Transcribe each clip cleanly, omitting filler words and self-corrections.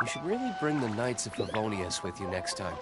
You should really bring the Knights of Favonius with you next time.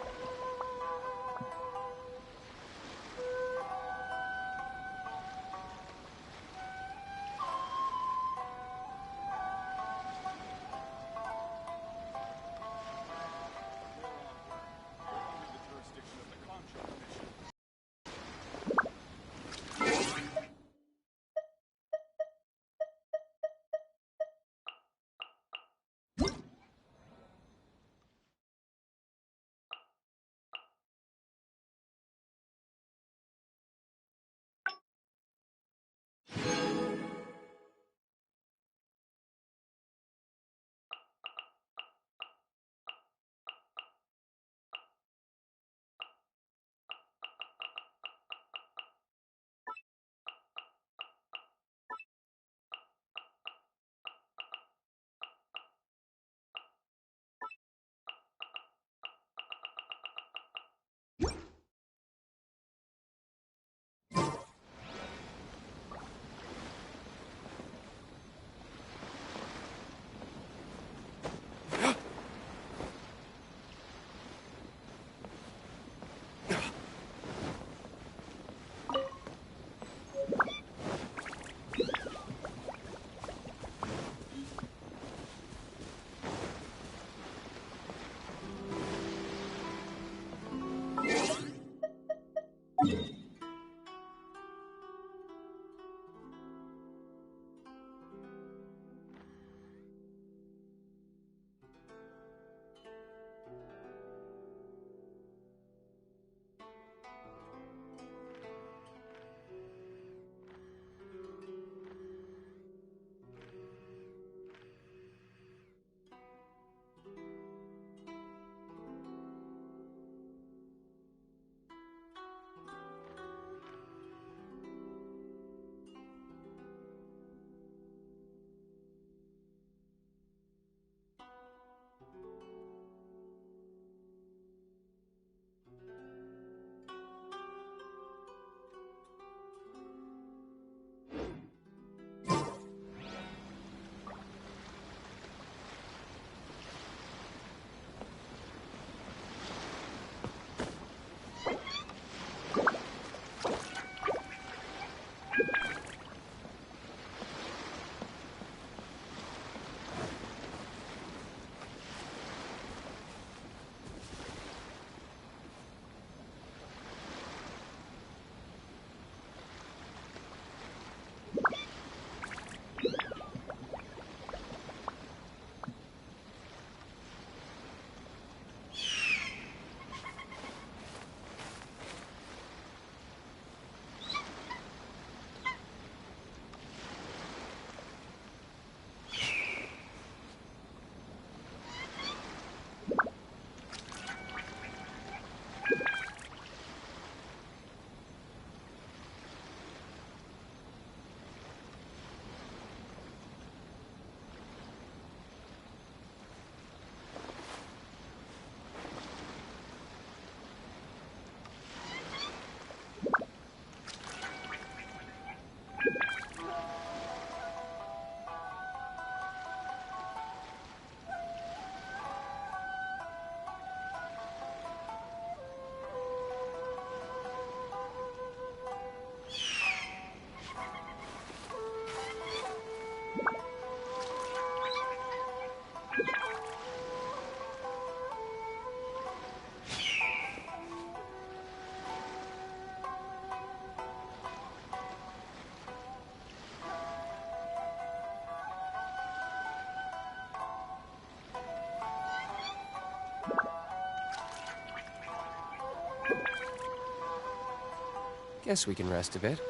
Guess we can rest a bit.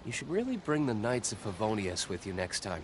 You should really bring the Knights of Favonius with you next time.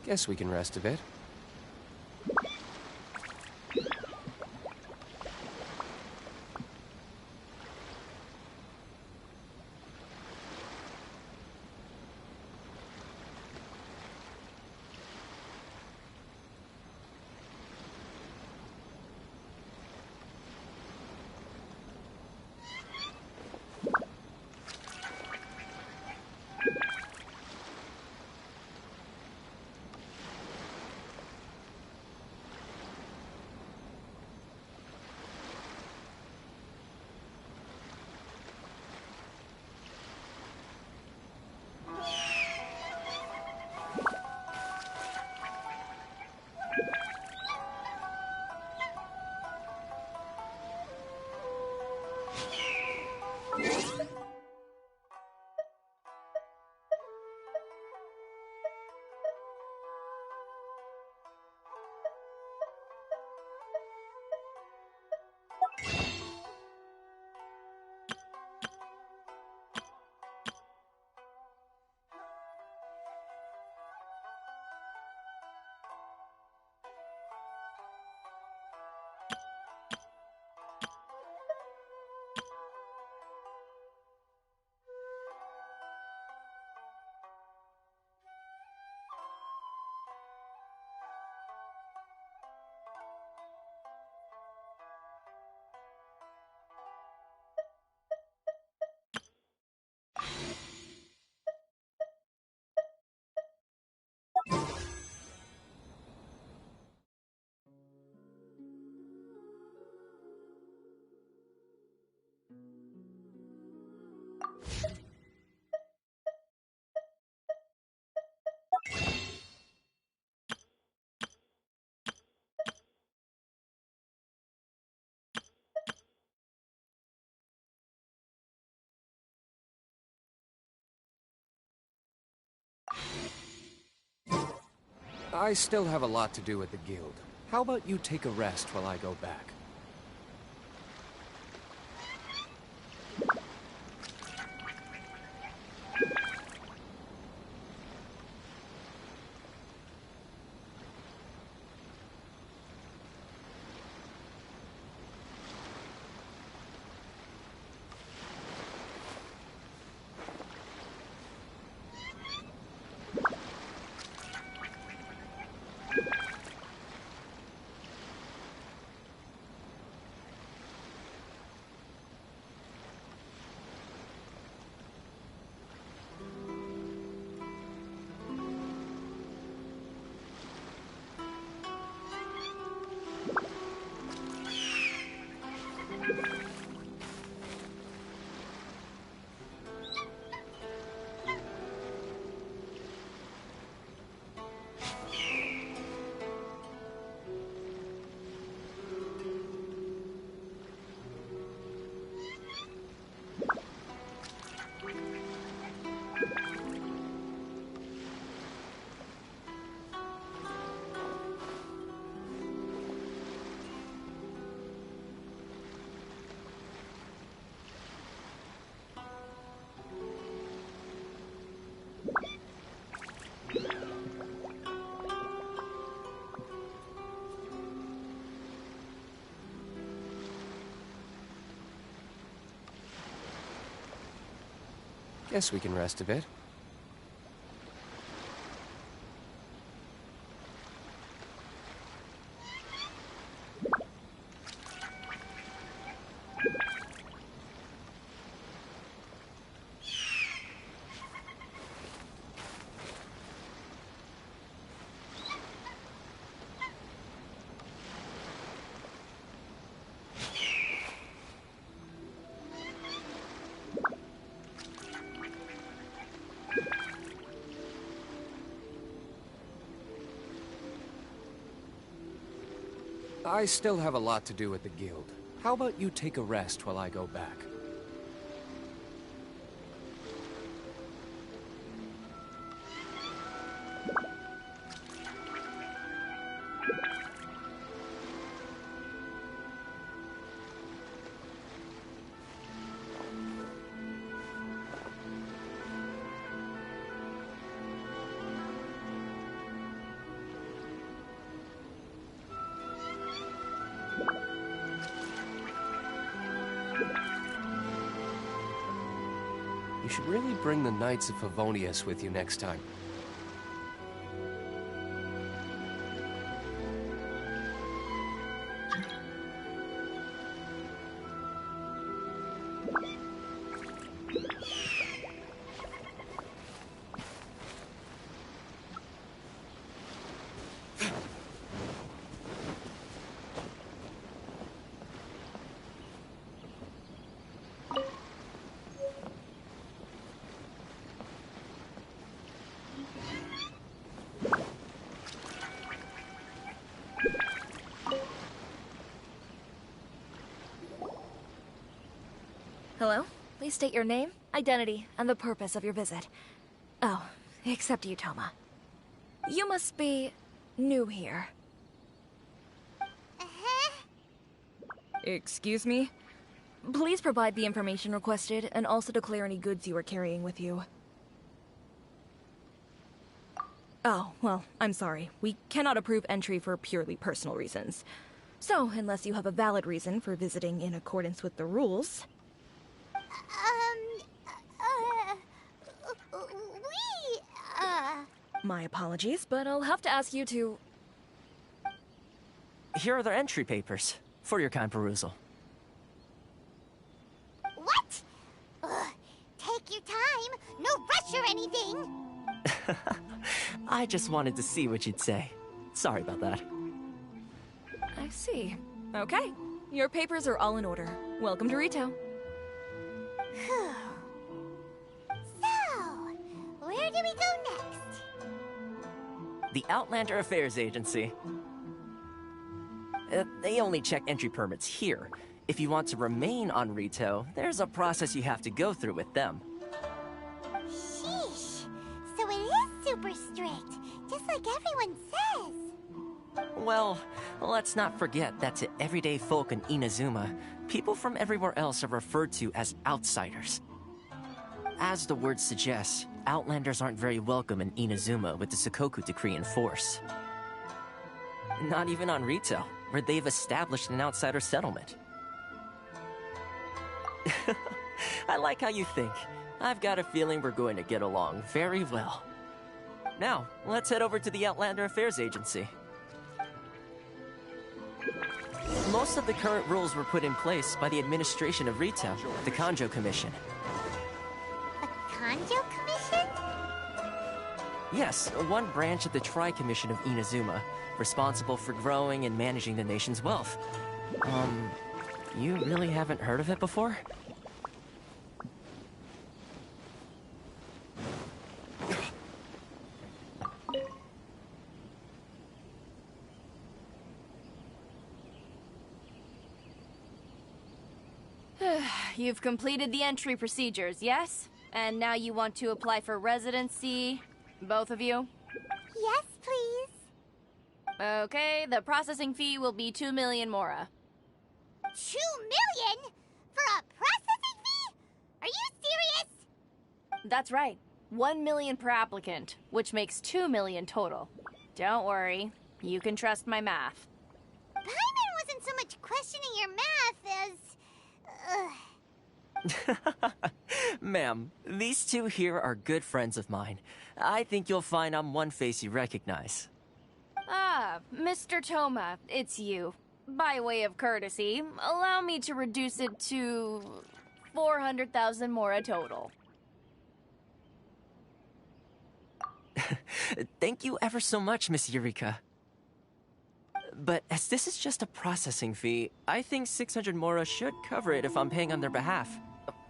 Guess we can rest a bit. I still have a lot to do at the guild. How about you take a rest while I go back? Guess we can rest a bit. I still have a lot to do with the guild. How about you take a rest while I go back? You should really bring the Knights of Favonius with you next time. Hello? Please state your name, identity, and the purpose of your visit. Oh, except you, Toma. You must be new here. Excuse me? Please provide the information requested, and also declare any goods you are carrying with you. Oh, well, I'm sorry. We cannot approve entry for purely personal reasons. So, unless you have a valid reason for visiting in accordance with the rules... My apologies, but I'll have to ask you to... Here are their entry papers, for your kind perusal. What? Take your time, no rush or anything! I just wanted to see what you'd say. Sorry about that. I see. Okay. Your papers are all in order. Welcome to Rito. So, where do we go next? The Outlander Affairs Agency. They only check entry permits here. If you want to remain on Rito, there's a process you have to go through with them. Sheesh. So it is super strict, just like everyone says. Well, let's not forget that to everyday folk in Inazuma, people from everywhere else are referred to as outsiders. As the word suggests, Outlanders aren't very welcome in Inazuma with the Sakoku Decree in force. Not even on Rito, where they've established an outsider settlement. I like how you think. I've got a feeling we're going to get along very well. Now, let's head over to the Outlander Affairs Agency. Most of the current rules were put in place by the administration of Rito, the Kanjo Commission. A Kanjo Commission? Yes, one branch of the Tri-Commission of Inazuma, responsible for growing and managing the nation's wealth. You really haven't heard of it before? You've completed the entry procedures, yes? And now you want to apply for residency? Both of you? Yes, please. Okay, the processing fee will be 2 million mora. 2 million? For a processing fee? Are you serious? That's right. 1 million per applicant, which makes 2 million total. Don't worry, you can trust my math. Paimon wasn't so much questioning your math as... Ma'am, these two here are good friends of mine. I think you'll find I'm one face you recognize. Ah, Mr. Toma, it's you. By way of courtesy, allow me to reduce it to 400,000 mora total. Thank you ever so much, Miss Eureka. But as this is just a processing fee, I think 600 mora should cover it if I'm paying on their behalf.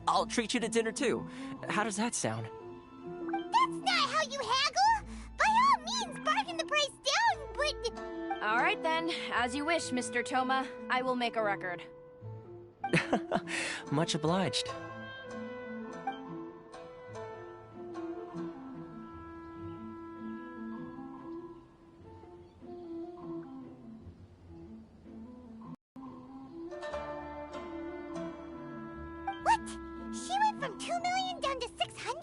I'll treat you to dinner too. How does that sound? That's not how you haggle! By all means, bargain the price down, but... All right then, as you wish, Mr. Toma. I will make a record. Much obliged. What? She went from 2 million down to 600?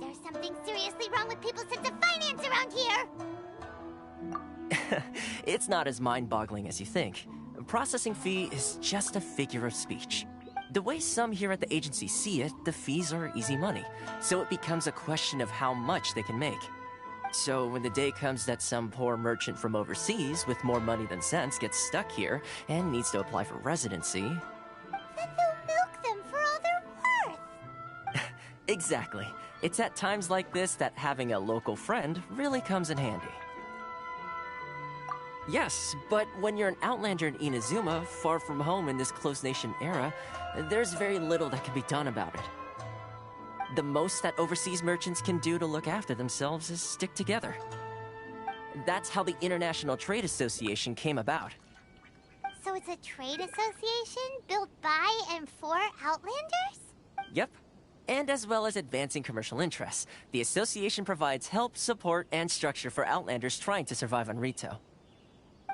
There's something seriously wrong with people's sense of finance around here! It's not as mind-boggling as you think. A processing fee is just a figure of speech. The way some here at the agency see it, the fees are easy money, so it becomes a question of how much they can make. So when the day comes that some poor merchant from overseas with more money than sense gets stuck here and needs to apply for residency... Then they'll milk them for all they're worth! Exactly. It's at times like this that having a local friend really comes in handy. Yes, but when you're an outlander in Inazuma, far from home in this closed nation era, there's very little that can be done about it. The most that overseas merchants can do to look after themselves is stick together. That's how the International Trade Association came about. So it's a trade association built by and for Outlanders? Yep. And as well as advancing commercial interests, the association provides help, support, and structure for Outlanders trying to survive on Rito.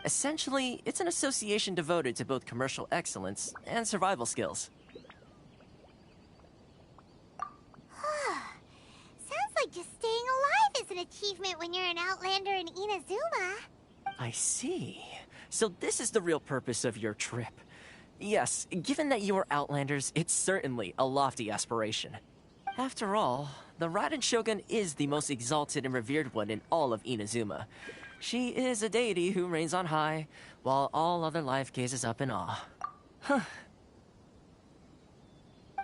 Essentially, it's an association devoted to both commercial excellence and survival skills. Sounds like just staying alive is an achievement when you're an Outlander in Inazuma. I see. So this is the real purpose of your trip. Yes, given that you are Outlanders, it's certainly a lofty aspiration. After all, the Raiden Shogun is the most exalted and revered one in all of Inazuma. She is a deity who reigns on high, while all other life gazes up in awe. Huh.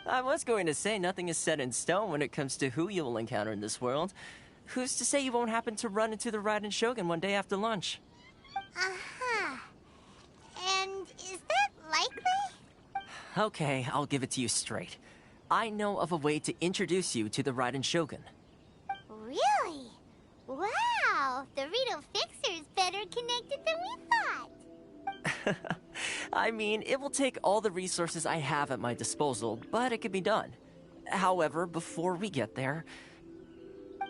I was going to say nothing is set in stone when it comes to who you will encounter in this world. Who's to say you won't happen to run into the Raiden Shogun one day after lunch? Uh-huh. And is that likely? Okay, I'll give it to you straight. I know of a way to introduce you to the Raiden Shogun. Really? Wow! The Rito Fixer is better connected than we thought! I mean, it will take all the resources I have at my disposal, but it can be done. However, before we get there,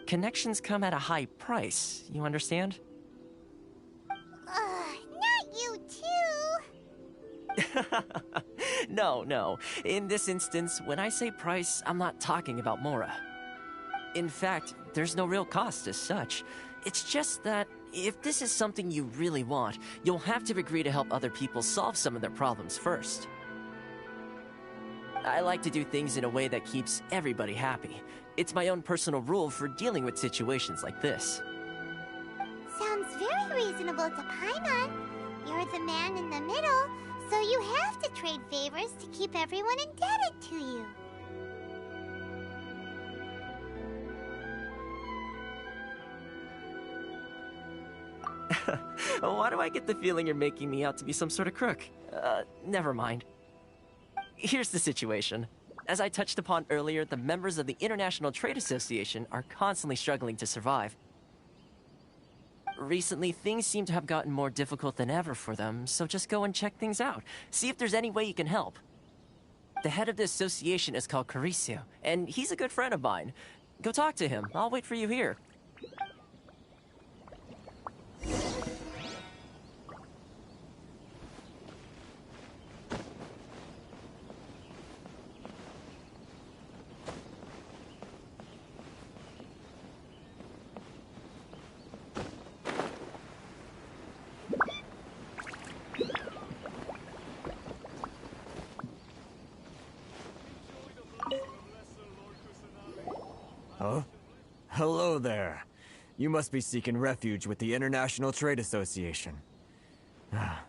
connections come at a high price, you understand? Not you too! No. In this instance, when I say price, I'm not talking about Mora. In fact, there's no real cost as such. It's just that if this is something you really want, you'll have to agree to help other people solve some of their problems first. I like to do things in a way that keeps everybody happy. It's my own personal rule for dealing with situations like this. Sounds very reasonable to Paimon. You're the man in the middle, so you have to trade favors to keep everyone indebted to you. Why do I get the feeling you're making me out to be some sort of crook? Never mind. Here's the situation. As I touched upon earlier, the members of the International Trade Association are constantly struggling to survive. Recently, things seem to have gotten more difficult than ever for them, so just go and check things out. See if there's any way you can help. The head of the association is called Carisio, and he's a good friend of mine. Go talk to him. I'll wait for you here. Huh? Hello there. You must be seeking refuge with the International Trade Association.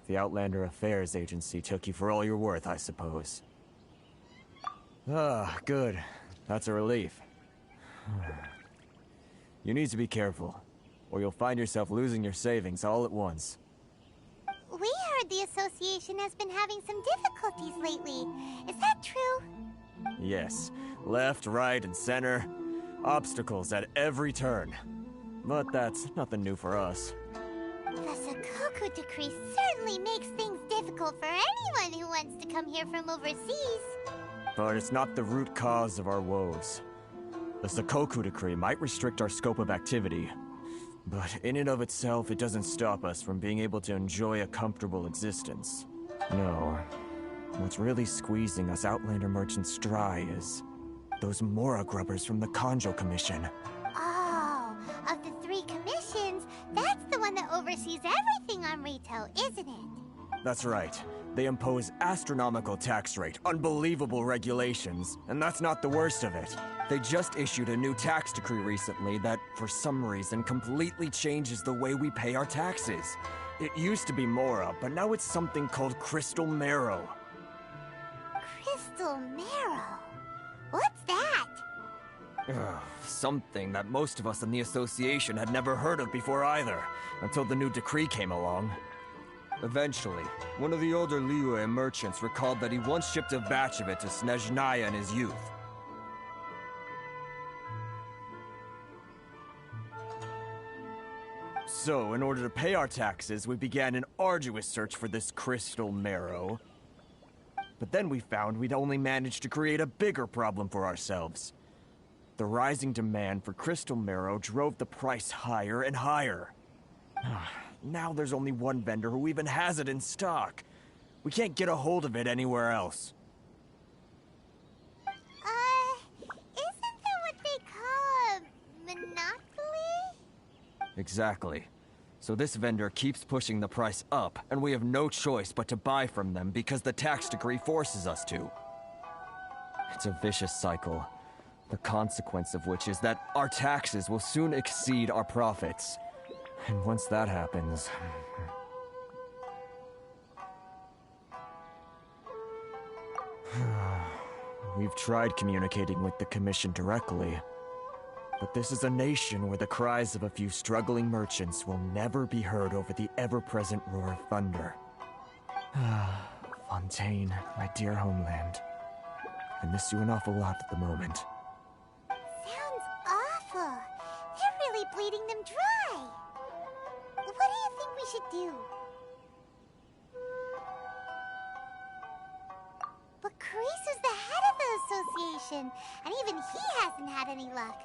The Outlander Affairs Agency took you for all you're worth, I suppose. Ah, good. That's a relief. You need to be careful, or you'll find yourself losing your savings all at once. We heard the association has been having some difficulties lately. Is that true? Yes. Left, right, and center. Obstacles at every turn. But that's nothing new for us. The Sakoku Decree certainly makes things difficult for anyone who wants to come here from overseas. But it's not the root cause of our woes. The Sakoku Decree might restrict our scope of activity, but in and of itself, it doesn't stop us from being able to enjoy a comfortable existence. No. What's really squeezing us Outlander merchants dry is those Mora grubbers from the Kanjo Commission. Oh, of the 3 commissions, that's the one that oversees everything on Rito, isn't it? That's right. They impose astronomical tax rate, unbelievable regulations, and that's not the worst of it. They just issued a new tax decree recently that, for some reason, completely changes the way we pay our taxes. It used to be Mora, but now it's something called Crystal Marrow. Crystal Marrow? What's that? Something that most of us in the association had never heard of before either, until the new decree came along. Eventually, one of the older Liyue merchants recalled that he once shipped a batch of it to Snezhnaya in his youth. So, in order to pay our taxes, we began an arduous search for this Crystal Marrow. But then we found we'd only managed to create a bigger problem for ourselves. The rising demand for Crystal Marrow drove the price higher and higher. Now there's only one vendor who even has it in stock. We can't get a hold of it anywhere else. Isn't that what they call a monopoly? Exactly. So this vendor keeps pushing the price up, and we have no choice but to buy from them because the tax decree forces us to. It's a vicious cycle, the consequence of which is that our taxes will soon exceed our profits. And once that happens... We've tried communicating with the Commission directly, but this is a nation where the cries of a few struggling merchants will never be heard over the ever-present roar of thunder. Fontaine, my dear homeland. I miss you an awful lot at the moment. Sounds awful. They're really bleeding them dry. What do you think we should do? But Kurisu's the head of the association, and even he hasn't had any luck.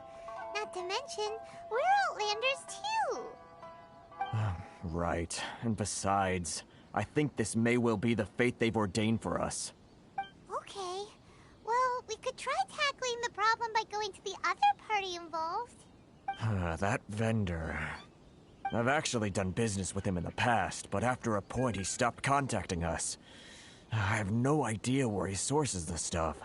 Not to mention, we're Outlanders too. Right. And besides, I think this may well be the fate they've ordained for us. Okay. Well, we could try tackling the problem by going to the other party involved. That vendor... I've actually done business with him in the past, but after a point he stopped contacting us. I have no idea where he sources the stuff.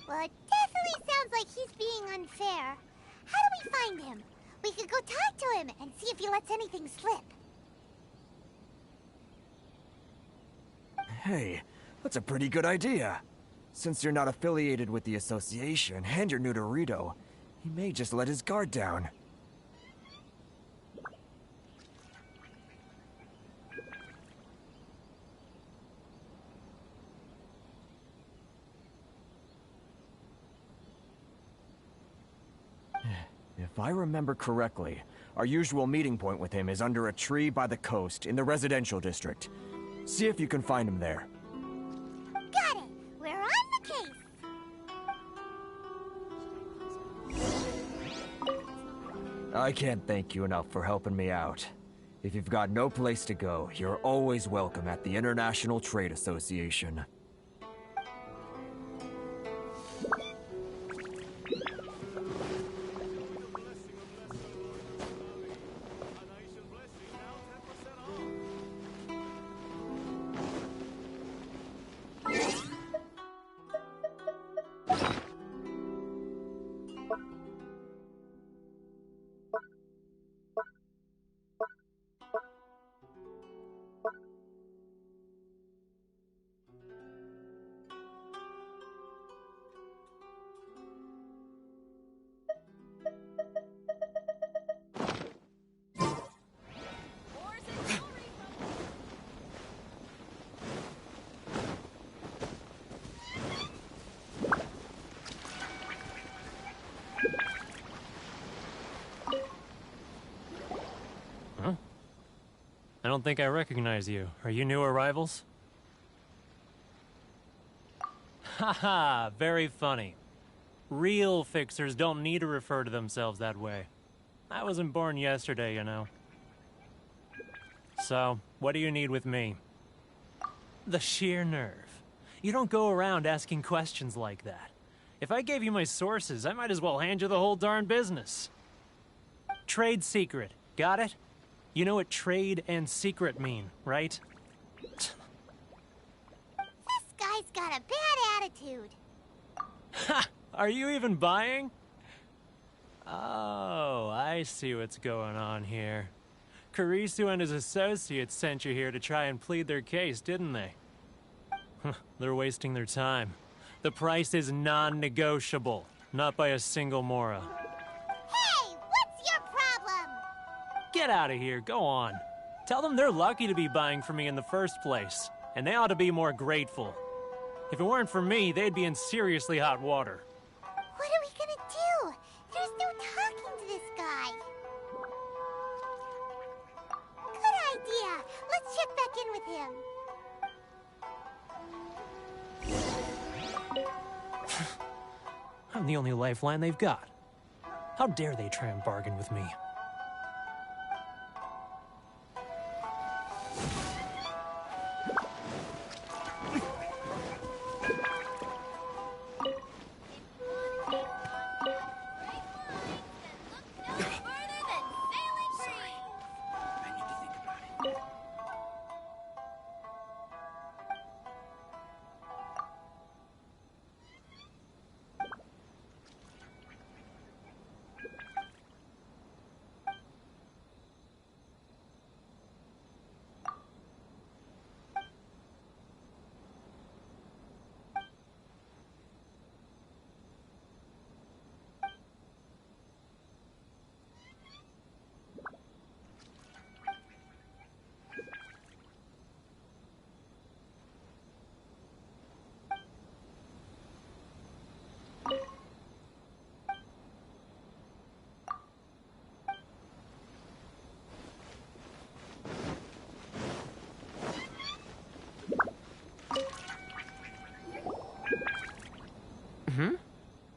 Well, it definitely sounds like he's being unfair. How do we find him? We could go talk to him and see if he lets anything slip. Hey, that's a pretty good idea. Since you're not affiliated with the association and you're new to Rito, he may just let his guard down. If I remember correctly, our usual meeting point with him is under a tree by the coast in the residential district. See if you can find him there. Got it! We're on the case! I can't thank you enough for helping me out. If you've got no place to go, you're always welcome at the International Trade Association. I don't think I recognize you. Are you new arrivals? Haha, very funny. Real fixers don't need to refer to themselves that way. I wasn't born yesterday, you know. So, what do you need with me? The sheer nerve. You don't go around asking questions like that. If I gave you my sources, I might as well hand you the whole darn business. Trade secret, got it? You know what trade and secret mean, right? This guy's got a bad attitude. Ha! Are you even buying? Oh, I see what's going on here. Kurisu and his associates sent you here to try and plead their case, didn't they? They're wasting their time. The price is non-negotiable, not by a single Mora. Hey, what's your problem? Get out of here, go on. Tell them they're lucky to be buying from me in the first place, and they ought to be more grateful. If it weren't for me, they'd be in seriously hot water. What are we gonna do? There's no talking to this guy. Good idea. Let's check back in with him. I'm the only lifeline they've got. How dare they try and bargain with me?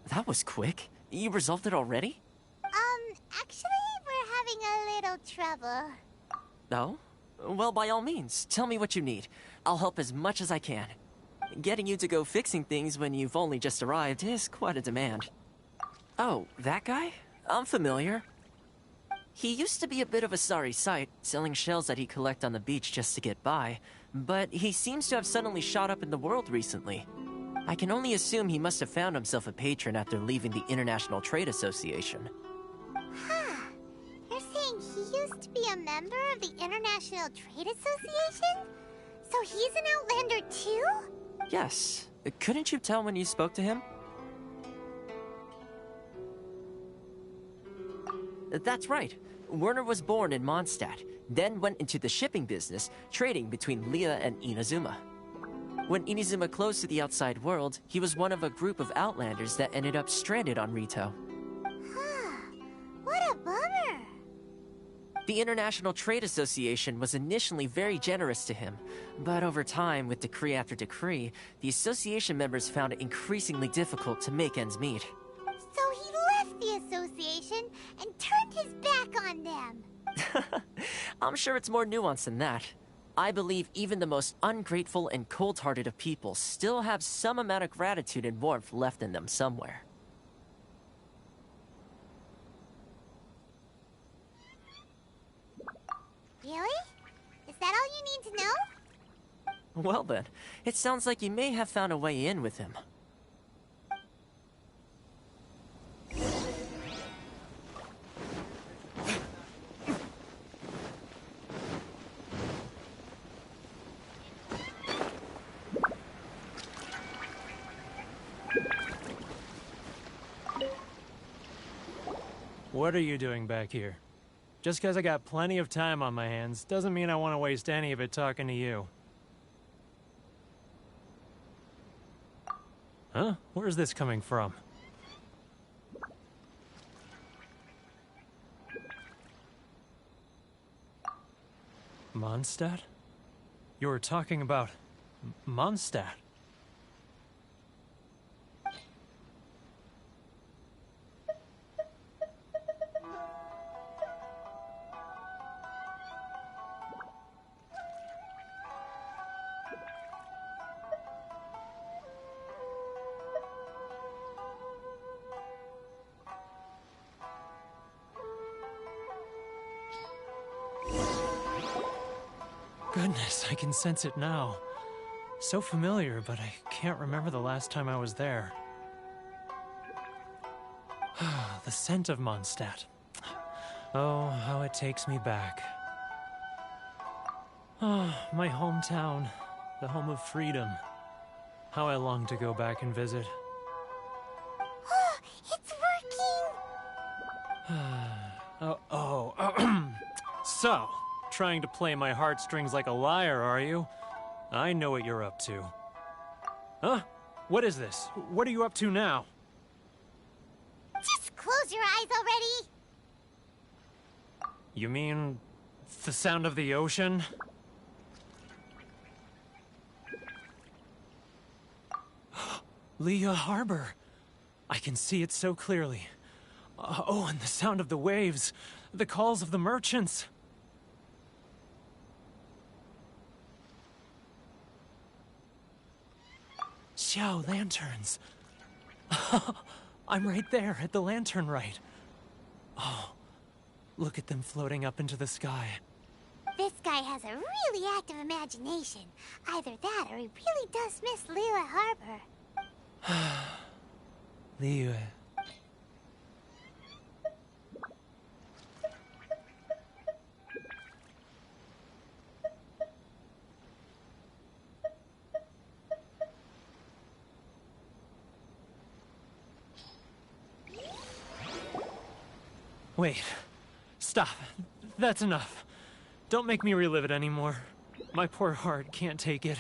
That was quick. You resolved it already? Actually, we're having a little trouble. Oh? Well, by all means, tell me what you need. I'll help as much as I can. Getting you to go fixing things when you've only just arrived is quite a demand. Oh, that guy? I'm familiar. He used to be a bit of a sorry sight, selling shells that he'd collect on the beach just to get by, but he seems to have suddenly shot up in the world recently. I can only assume he must have found himself a patron after leaving the International Trade Association. Huh. You're saying he used to be a member of the International Trade Association? So he's an Outlander too? Yes. Couldn't you tell when you spoke to him? That's right. Werner was born in Mondstadt, then went into the shipping business, trading between Leah and Inazuma. When Inazuma closed to the outside world, he was one of a group of Outlanders that ended up stranded on Rito. Huh. What a bummer. The International Trade Association was initially very generous to him, but over time, with decree after decree, the association members found it increasingly difficult to make ends meet. So he left the association and turned his back on them. I'm sure it's more nuanced than that. I believe even the most ungrateful and cold-hearted of people still have some amount of gratitude and warmth left in them somewhere. Really? Is that all you need to know? Well then, it sounds like you may have found a way in with him. What are you doing back here? Just because I got plenty of time on my hands doesn't mean I want to waste any of it talking to you. Huh? Where's this coming from? Mondstadt? You were talking about Mondstadt. Goodness, I can sense it now. So familiar, but I can't remember the last time I was there. The scent of Mondstadt. Oh, how it takes me back. Oh, my hometown, the home of freedom. How I long to go back and visit. Oh, it's working! So, trying to play my heartstrings like a liar, are you? I know what you're up to. Huh? What is this? What are you up to now? Just close your eyes already! You mean the sound of the ocean? Leah Harbor. I can see it so clearly. Oh, and the sound of the waves. The calls of the merchants. Xiao lanterns. I'm right there at the lantern right. Oh, look at them floating up into the sky. This guy has a really active imagination. Either that or he really does miss Liyue Harbor. Liyue. Wait. Stop. That's enough. Don't make me relive it anymore. My poor heart can't take it.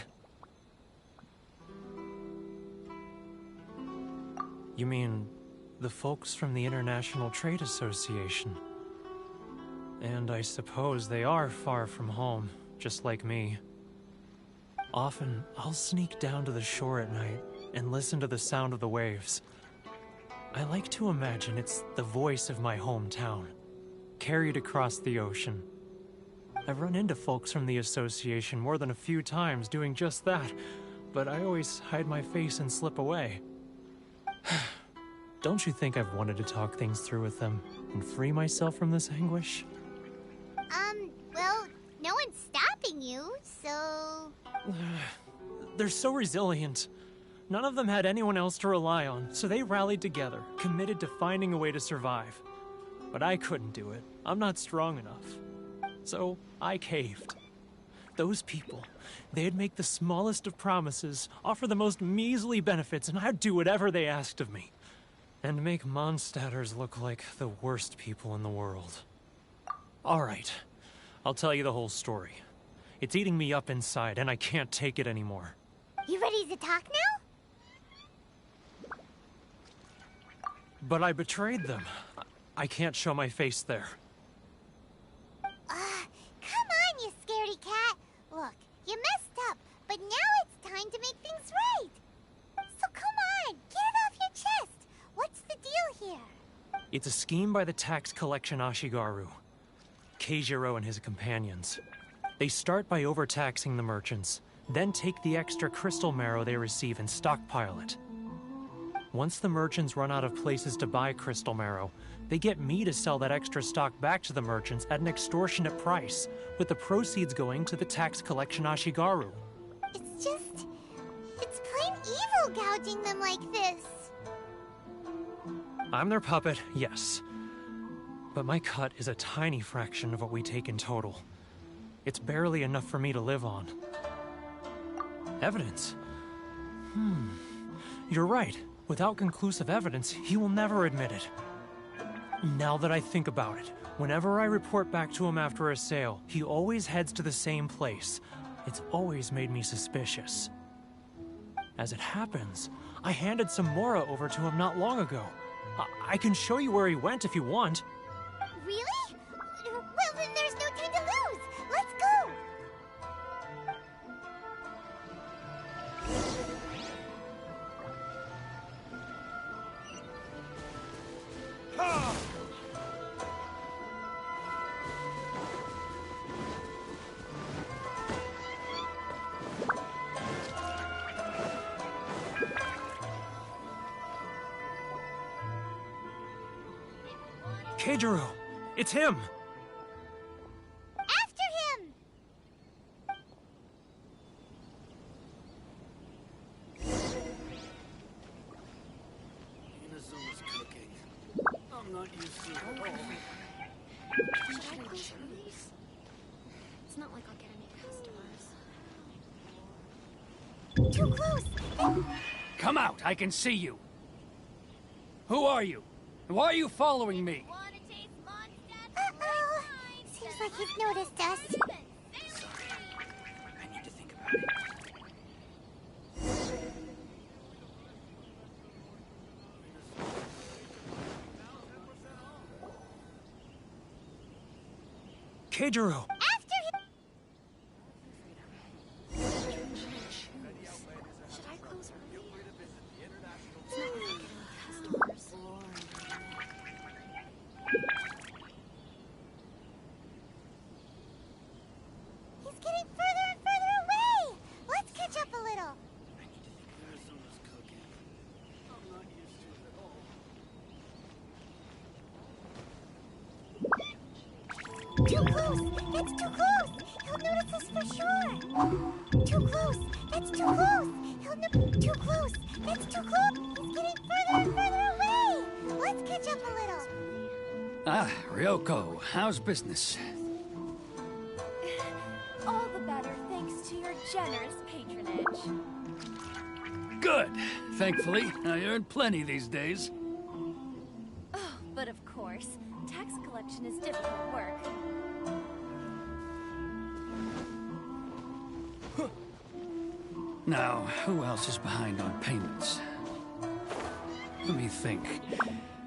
You mean the folks from the International Trade Association? And I suppose they are far from home, just like me. Often, I'll sneak down to the shore at night and listen to the sound of the waves. I like to imagine it's the voice of my hometown, carried across the ocean. I've run into folks from the association more than a few times doing just that, but I always hide my face and slip away. Don't you think I've wanted to talk things through with them and free myself from this anguish? Well, no one's stopping you, so... They're so resilient. None of them had anyone else to rely on, so they rallied together, committed to finding a way to survive. But I couldn't do it. I'm not strong enough. So I caved. Those people, they'd make the smallest of promises, offer the most measly benefits, and I'd do whatever they asked of me. And make Mondstadters look like the worst people in the world. All right, I'll tell you the whole story. It's eating me up inside, and I can't take it anymore. You ready to talk now? But I betrayed them. I can't show my face there. Come on, you scaredy cat. Look, you messed up, but now it's time to make things right. So come on, get it off your chest. What's the deal here? It's a scheme by the tax collection Ashigaru. Keijiro and his companions. They start by overtaxing the merchants, then take the extra crystal marrow they receive and stockpile it. Once the merchants run out of places to buy crystal marrow, they get me to sell that extra stock back to the merchants at an extortionate price, with the proceeds going to the tax collection Ashigaru. It's plain evil gouging them like this. I'm their puppet, yes. But my cut is a tiny fraction of what we take in total. It's barely enough for me to live on. Evidence? You're right. Without conclusive evidence, he will never admit it. Now that I think about it, whenever I report back to him after a sale, he always heads to the same place. It's always made me suspicious. As it happens, I handed some Mora over to him not long ago. I can show you where he went if you want. Really? Well, then there's no time to lose. Let's go. Keijiro! It's him! After him! Inazuma's cooking. I'm not used to it at all. It's not like I'll get any customers. Too close! Come out, I can see you. Who are you? And why are you following me? Uh-oh! Seems like he's noticed us. I need to think about it. Keijiro! After him! Should I close early? It's not like I'll get any customers. He's getting further and further away! Let's catch up a little. Inazuma's cooking. I'm not used to it at all. Too close! That's too close! He'll notice us for sure! Too close! That's too close! Too close! That's too close! He's getting further and further away! Let's catch up a little! Ah, Ryoko, how's business? All the better thanks to your generous patronage. Good. Thankfully, I earn plenty these days. Oh, but of course, tax collection is difficult work. Now, who else is behind on payments? Let me think.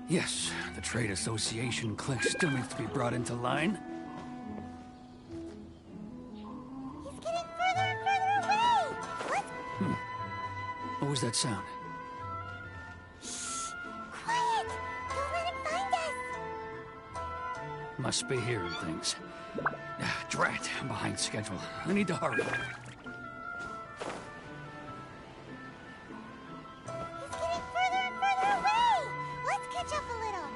Yes, the Trade Association clique still needs to be brought into line. He's getting further and further away! Let's... What was that sound? Quiet! Don't let him find us! Must be hearing things. Ah, drat, I'm behind schedule. I need to hurry. He's getting further and further away! Let's catch up a little!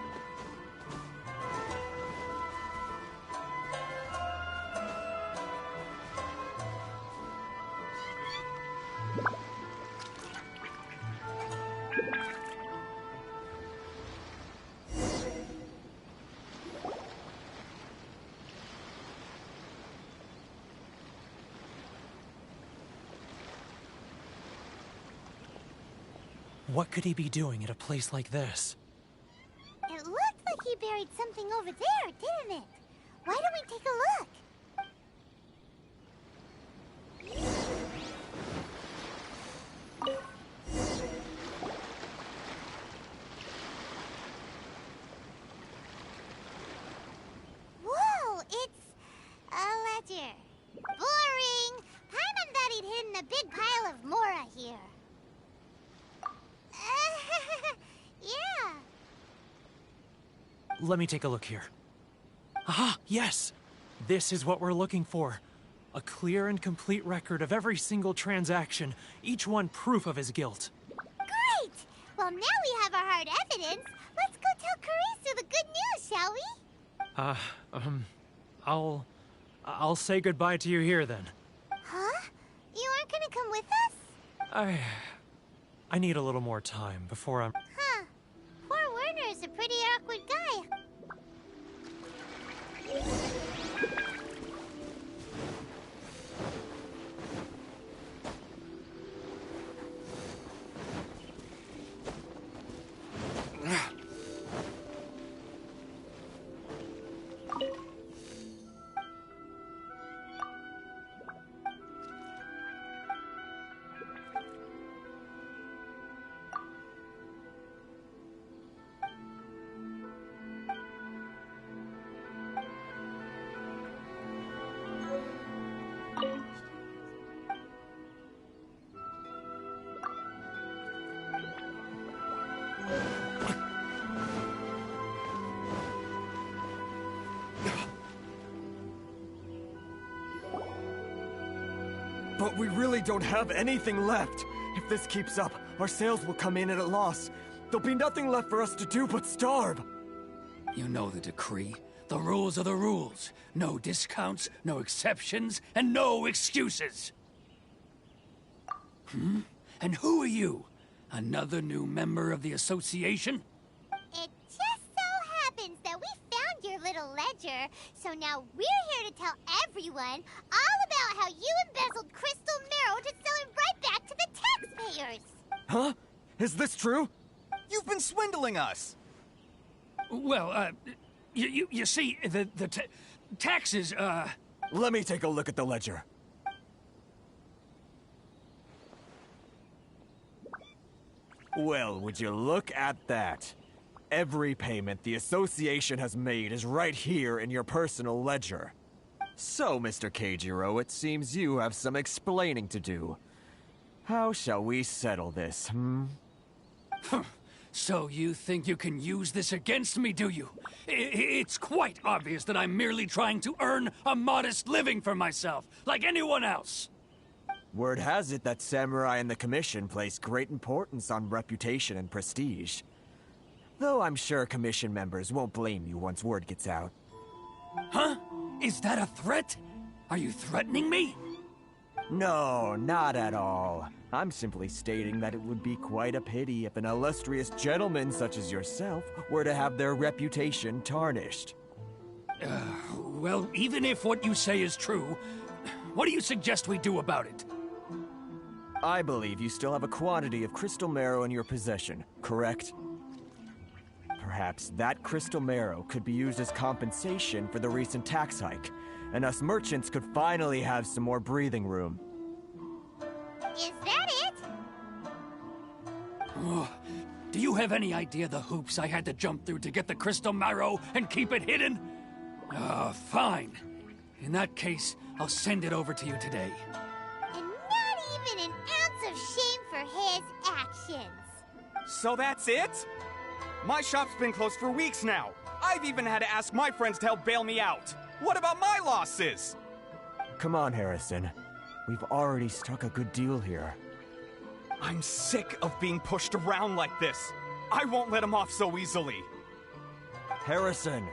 What could he be doing at a place like this? It looked like he buried something over there, didn't it? Why don't we take a look? Whoa, it's a ledger. Boring! Paimon thought he'd hidden a big pile of Mora here. Yeah. Let me take a look here. Aha! Yes! This is what we're looking for. A clear and complete record of every single transaction, each one proof of his guilt. Great! Well, now we have our hard evidence. Let's go tell Karisu the good news, shall we? I'll say goodbye to you here then. Huh? You aren't gonna come with us? I need a little more time before I'm... Huh. Poor Werner's a pretty awkward guy. But we really don't have anything left. If this keeps up, our sales will come in at a loss. There'll be nothing left for us to do but starve. You know the decree. The rules are the rules. No discounts, no exceptions, and no excuses. And who are you? Another new member of the association? It just so happens that we found your little ledger, so now we're here to tell everyone all about how you embezzled crystal marrow to sell it right back to the taxpayers. Huh? Is this true? You've been swindling us! Well, you see, the taxes, Let me take a look at the ledger. Well, would you look at that? Every payment the association has made is right here in your personal ledger. So, Mr. Keijiro, it seems you have some explaining to do. How shall we settle this, So you think you can use this against me, do you? It's quite obvious that I'm merely trying to earn a modest living for myself, like anyone else. Word has it that Samurai and the Commission place great importance on reputation and prestige. Though I'm sure Commission members won't blame you once word gets out. Huh? Is that a threat? Are you threatening me? No, not at all. I'm simply stating that it would be quite a pity if an illustrious gentleman such as yourself were to have their reputation tarnished. Well, even if what you say is true, what do you suggest we do about it? I believe you still have a quantity of crystal marrow in your possession, correct? Perhaps that crystal marrow could be used as compensation for the recent tax hike, and us merchants could finally have some more breathing room. Is that it? Oh, do you have any idea the hoops I had to jump through to get the crystal marrow and keep it hidden? Fine. In that case, I'll send it over to you today. And not even an ounce of shame for his actions. So that's it? My shop's been closed for weeks now. I've even had to ask my friends to help bail me out. What about my losses? Come on, Harrison. We've already struck a good deal here. I'm sick of being pushed around like this. I won't let him off so easily. Harrison!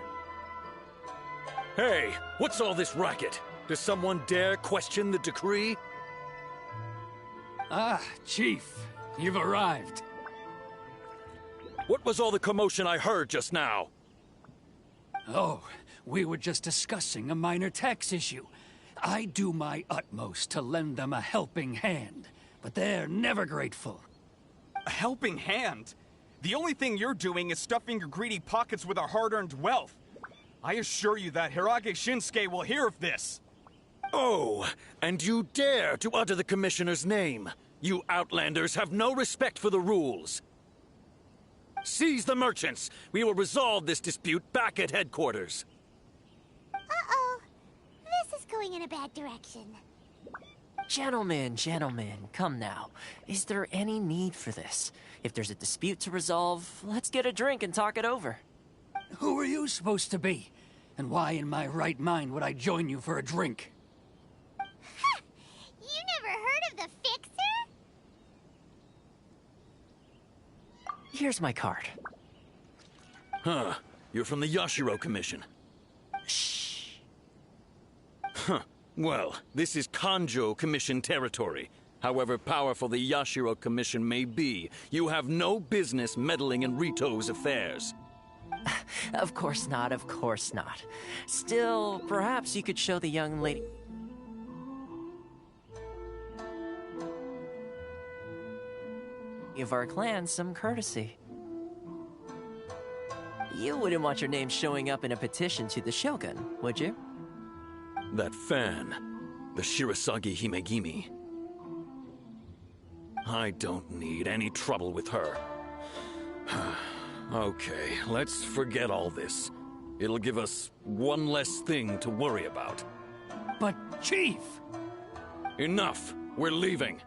Hey, what's all this racket? Does someone dare question the decree? Ah, Chief, you've arrived. What was all the commotion I heard just now? Oh, we were just discussing a minor tax issue. I do my utmost to lend them a helping hand, but they're never grateful. A helping hand? The only thing you're doing is stuffing your greedy pockets with our hard-earned wealth. I assure you that Hirage Shinsuke will hear of this. Oh, and you dare to utter the Commissioner's name. You Outlanders have no respect for the rules. Seize the merchants. We will resolve this dispute back at headquarters. Uh-oh. This is going in a bad direction. Gentlemen, come now. Is there any need for this? If there's a dispute to resolve, let's get a drink and talk it over. Who are you supposed to be? And why in my right mind would I join you for a drink? Ha! You never heard of the Fixer? Here's my card. Huh. You're from the Yashiro Commission. Shh. Huh. Well, this is Kanjo Commission territory. However powerful the Yashiro Commission may be, you have no business meddling in Rito's affairs. Of course not, of course not. Still, perhaps you could show the young lady... of our clan some courtesy. You wouldn't want your name showing up in a petition to the Shogun, would you? That fan, the Shirasagi Himegimi. I don't need any trouble with her. Okay, let's forget all this. It'll give us one less thing to worry about. But, Chief! Enough! We're leaving.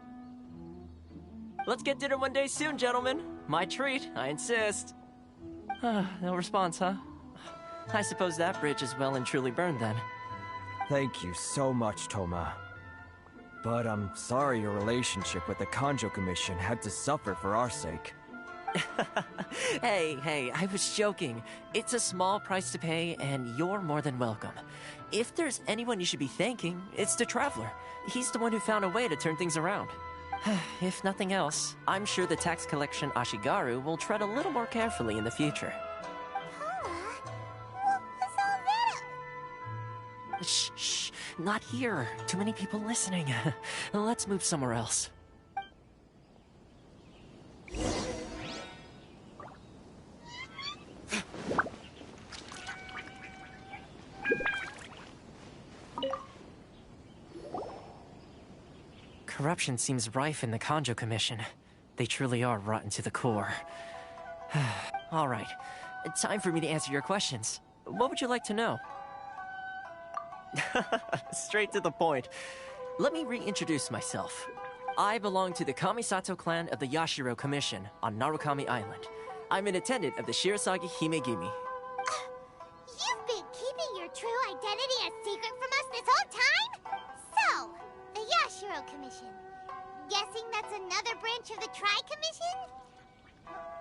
Let's get dinner one day soon, gentlemen. My treat, I insist. No response, huh? I suppose that bridge is well and truly burned then. Thank you so much, Toma. But I'm sorry your relationship with the Kanjo Commission had to suffer for our sake. Hey, I was joking. It's a small price to pay, and you're more than welcome. If there's anyone you should be thanking, it's the Traveler. He's the one who found a way to turn things around. If nothing else, I'm sure the tax collection Ashigaru will tread a little more carefully in the future. What was all that? Shh, not here. Too many people listening. Let's move somewhere else. Corruption seems rife in the Kanjo Commission. They truly are rotten to the core. All right, time for me to answer your questions. What would you like to know? Straight to the point. Let me reintroduce myself. I belong to the Kamisato clan of the Yashiro Commission on Narukami Island. I'm an attendant of the Shirasagi Himegimi. You've been keeping your true identity a secret from us this whole time? So, the Yashiro Commission. Guessing that's another branch of the Tri-Commission?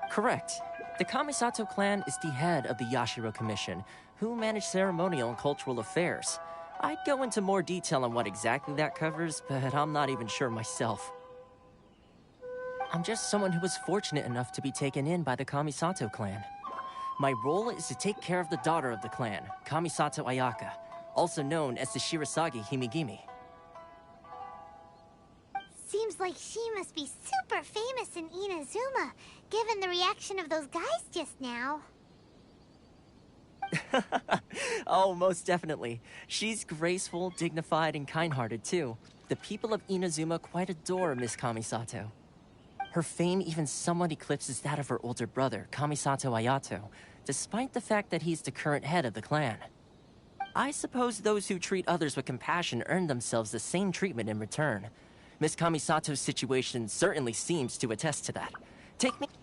Correct. The Kamisato clan is the head of the Yashiro Commission, who manage ceremonial and cultural affairs. I'd go into more detail on what exactly that covers, but I'm not even sure myself. I'm just someone who was fortunate enough to be taken in by the Kamisato clan. My role is to take care of the daughter of the clan, Kamisato Ayaka, also known as the Shirasagi Himegimi. Seems like she must be super famous in Inazuma, given the reaction of those guys just now. Oh, most definitely. She's graceful, dignified, and kind-hearted, too. The people of Inazuma quite adore Miss Kamisato. Her fame even somewhat eclipses that of her older brother, Kamisato Ayato, despite the fact that he's the current head of the clan. I suppose those who treat others with compassion earn themselves the same treatment in return. Miss Kamisato's situation certainly seems to attest to that.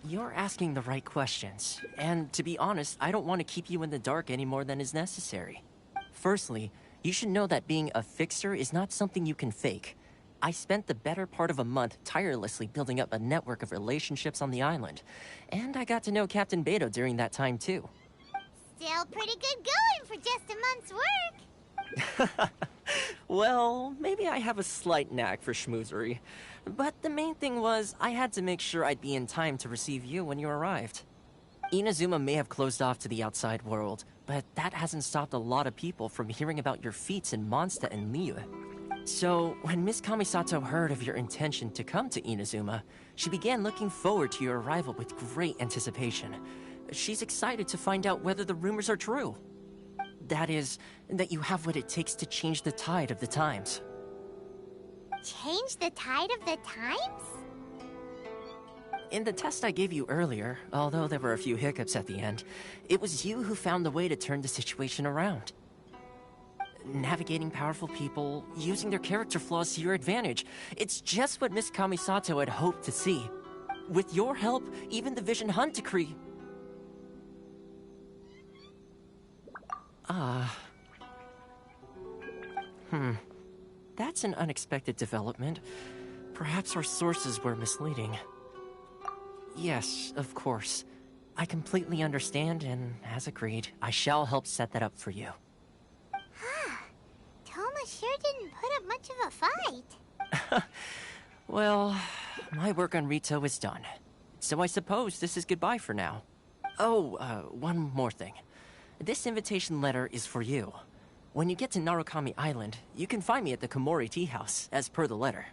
You're asking the right questions, and to be honest, I don't want to keep you in the dark any more than is necessary. Firstly, you should know that being a fixer is not something you can fake. I spent the better part of a month tirelessly building up a network of relationships on the island, and I got to know Captain Beto during that time too. Still pretty good going for just a month's work. Well, maybe I have a slight knack for schmoozery. But the main thing was, I had to make sure I'd be in time to receive you when you arrived. Inazuma may have closed off to the outside world, but that hasn't stopped a lot of people from hearing about your feats in Mondstadt and Liyue. So, when Miss Kamisato heard of your intention to come to Inazuma, she began looking forward to your arrival with great anticipation. She's excited to find out whether the rumors are true. That is, that you have what it takes to change the tide of the times. Change the tide of the times? In the test I gave you earlier, although there were a few hiccups at the end, it was you who found the way to turn the situation around. Navigating powerful people, using their character flaws to your advantage. It's just what Miss Kamisato had hoped to see. With your help, even the Vision Hunt decree... That's an unexpected development. Perhaps our sources were misleading. Yes, of course. I completely understand, and as agreed, I shall help set that up for you. Toma sure didn't put up much of a fight. Well, my work on Rito is done. So I suppose this is goodbye for now. Oh, one more thing. This invitation letter is for you. When you get to Narukami Island, you can find me at the Komori Tea House, as per the letter.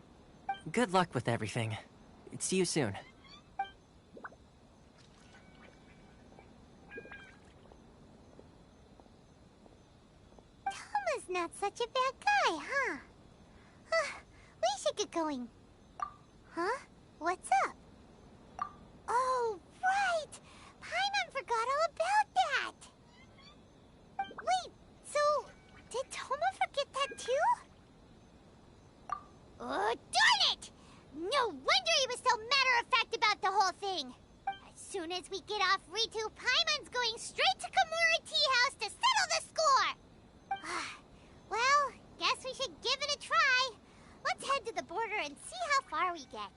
Good luck with everything. See you soon. Toma's not such a bad guy, huh? We should get going. Huh? What's up? Oh, right! Paimon forgot all about that! Wait, so... did Toma forget that too? Oh, darn it! No wonder he was so matter-of-fact about the whole thing! As soon as we get off Ritu, Paimon's going straight to Komori Tea House to settle the score! Well, guess we should give it a try. Let's head to the border and see how far we get.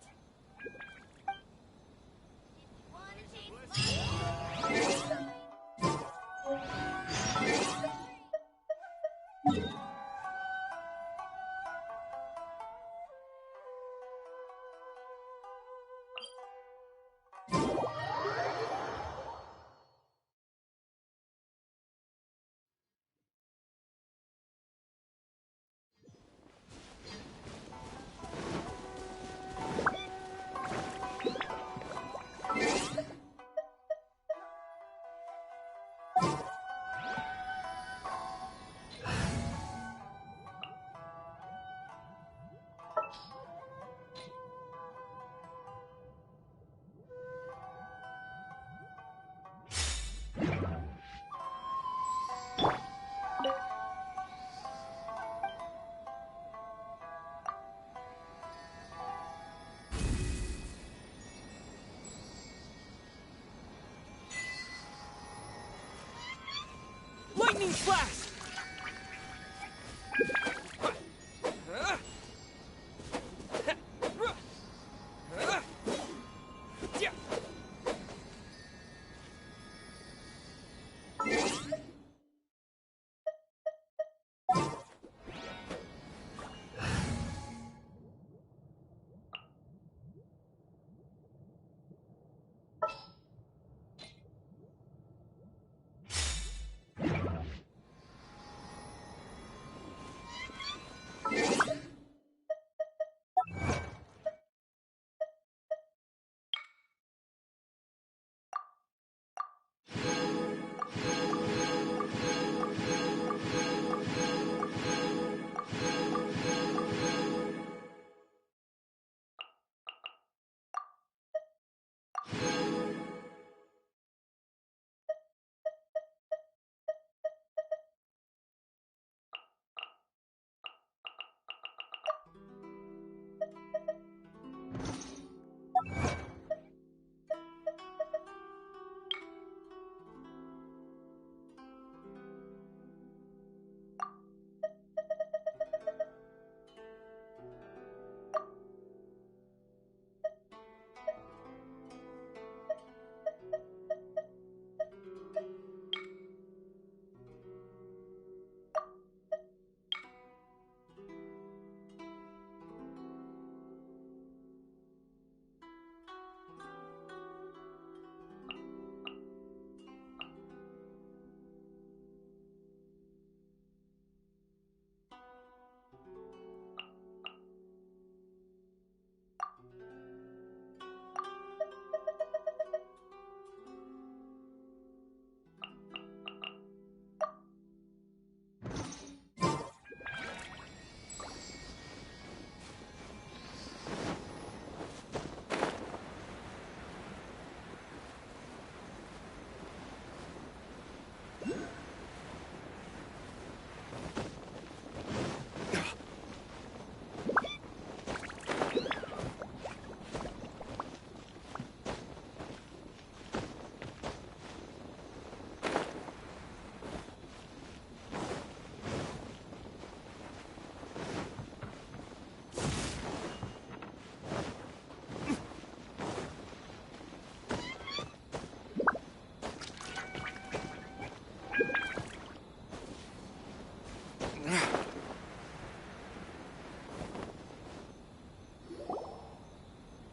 Lightning blast!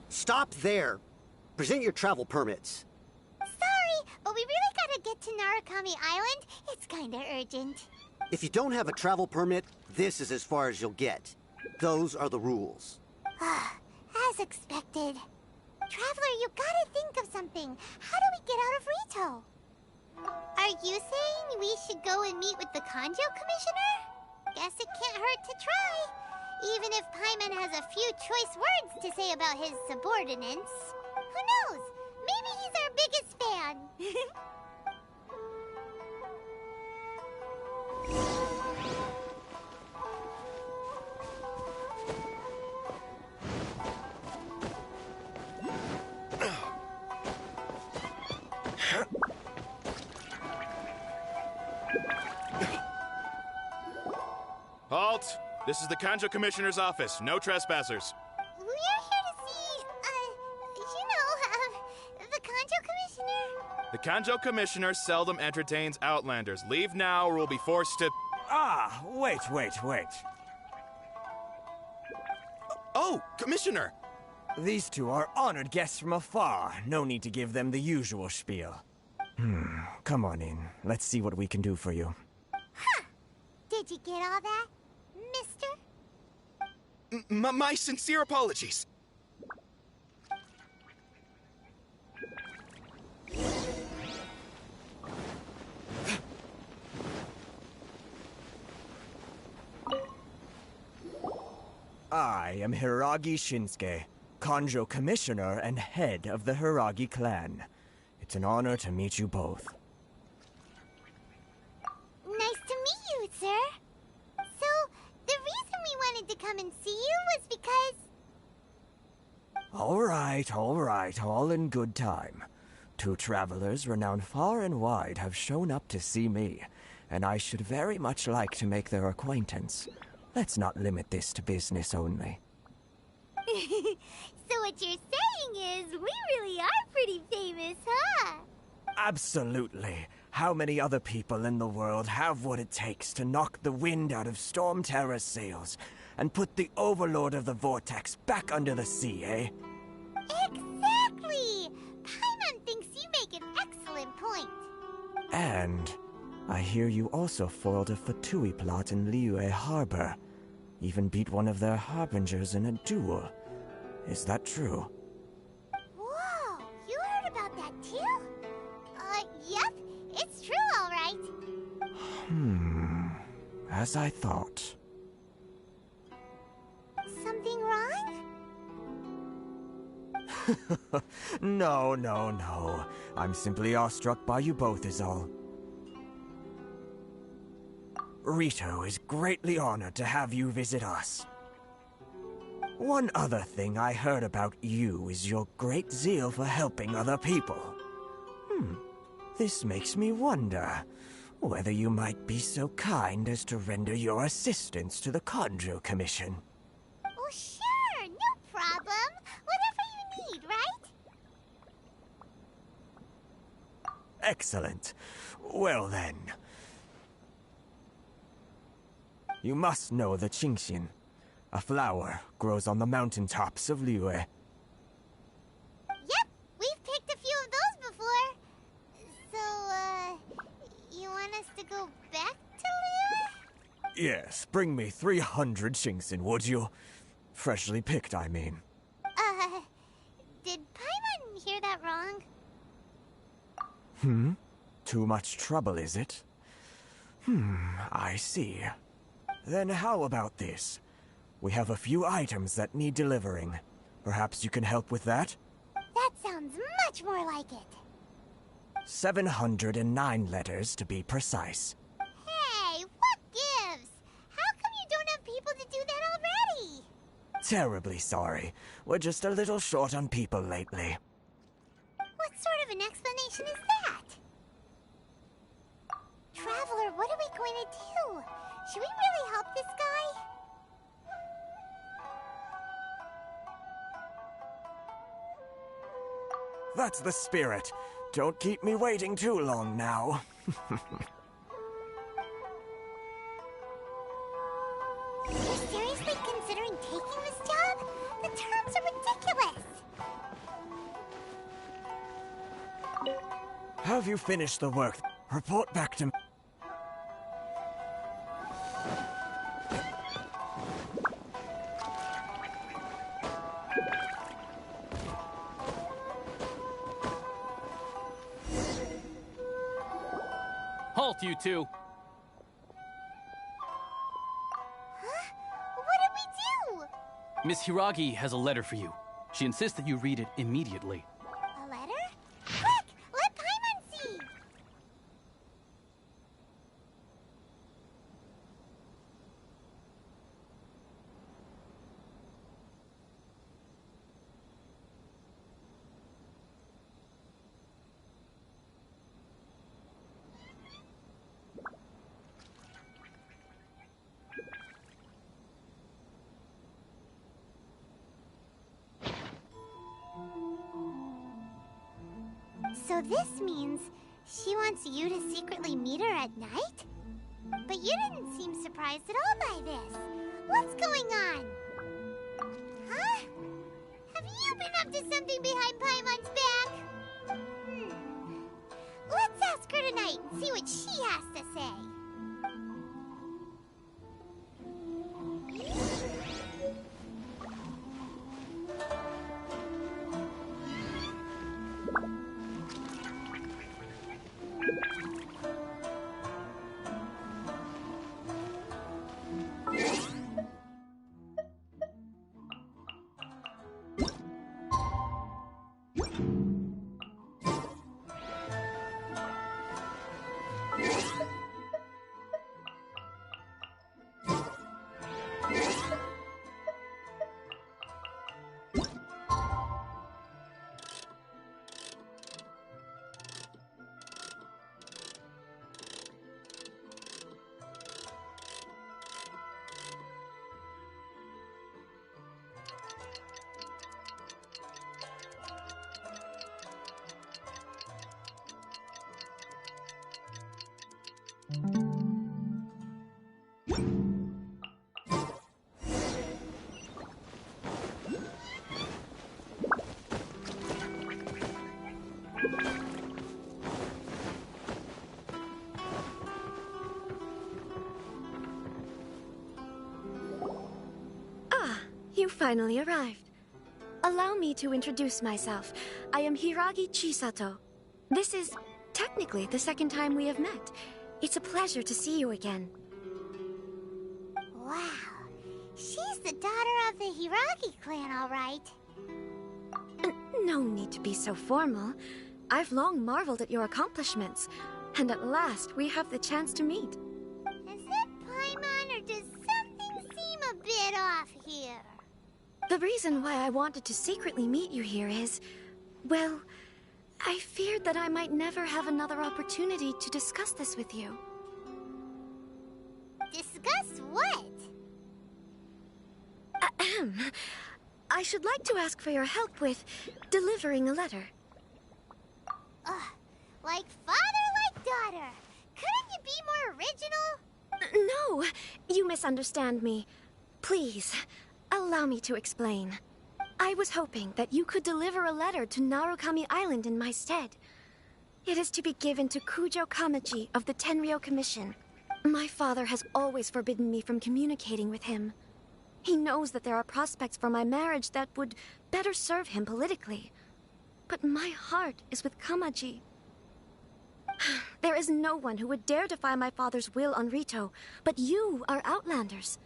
Stop there. Present your travel permits. Sorry, but we really gotta get to Narukami Island. It's kinda urgent. If you don't have a travel permit, this is as far as you'll get. Those are the rules. As expected. Traveler, you gotta think of something. How do we get out of Rito? Are you saying we should go and meet with the Kanjo Commissioner? Guess it can't hurt to try. Even if Paimon has a few choice words to say about his subordinates. Who knows? Maybe he's our biggest fan. Halt! This is the Kanjo Commissioner's office. No trespassers. We're here to see, the Kanjo Commissioner? The Kanjo Commissioner seldom entertains Outlanders. Leave now or we'll be forced to... Ah! Wait. Oh, Commissioner! These two are honored guests from afar. No need to give them the usual spiel. Come on in. Let's see what we can do for you. Did you get all that, mister? My sincere apologies. I am Hiragi Shinsuke, Kanjo Commissioner and head of the Hiragi clan. It's an honor to meet you both. Nice to meet you, sir. So, the reason we wanted to come and see you was because... All right, all in good time. Two travelers renowned far and wide have shown up to see me, and I should very much like to make their acquaintance. Let's not limit this to business only. So what you're saying is, we really are pretty famous, huh? Absolutely. How many other people in the world have what it takes to knock the wind out of Storm Terror's sails and put the Overlord of the Vortex back under the sea, eh? Exactly! Paimon thinks you make an excellent point. And I hear you also foiled a Fatui plot in Liyue Harbor. Even beat one of their harbingers in a duel. Is that true? Whoa, you heard about that too? Yep, it's true, all right. As I thought. Something wrong? No. I'm simply awestruck by you both is all. Rito is greatly honored to have you visit us. One other thing I heard about you is your great zeal for helping other people. This makes me wonder whether you might be so kind as to render your assistance to the Kanjo Commission. Oh, sure, no problem. Whatever you need, right? Excellent. Well then. You must know the Qingxin. A flower grows on the mountaintops of Liyue. Yep, we've picked a few of those before. So, you want us to go back to Liyue? Yes, bring me 300 Qingxin, would you? Freshly picked, I mean. Did Paimon hear that wrong? Too much trouble, is it? I see. Then how about this? We have a few items that need delivering. Perhaps you can help with that? That sounds much more like it. 709 letters to be precise. Hey, what gives? How come you don't have people to do that already? Terribly sorry. We're just a little short on people lately. What sort of an explanation is that? Traveler, what are we going to do? Should we really help this guy? That's the spirit. Don't keep me waiting too long now. You're seriously considering taking this job? The terms are ridiculous. Have you finished the work? Report back to me. Halt, you two! Huh? What did we do? Miss Hiragi has a letter for you. She insists that you read it immediately. A letter? Quick! Let Paimon see! So this means she wants you to secretly meet her at night? But you didn't seem surprised at all by this. What's going on? Huh? Have you been up to something behind Paimon's back? Let's ask her tonight and see what she has to say. You finally arrived. Allow me to introduce myself. I am Hiragi Chisato. This is technically the second time we have met. It's a pleasure to see you again. Wow. She's the daughter of the Hiragi clan, all right. No need to be so formal. I've long marveled at your accomplishments, and at last we have the chance to meet. Is it Paimon, or does something seem a bit off here? The reason why I wanted to secretly meet you here is, well, I feared that I might never have another opportunity to discuss this with you. Discuss what? Ahem. I should like to ask for your help with delivering a letter. Like father, like daughter. Couldn't you be more original? No, you misunderstand me. Please, allow me to explain. I was hoping that you could deliver a letter to Narukami Island in my stead. It is to be given to Kujo Kamaji of the Tenryou Commission. My father has always forbidden me from communicating with him. He knows that there are prospects for my marriage that would better serve him politically. But my heart is with Kamaji. There is no one who would dare defy my father's will on Rito, but you are Outlanders.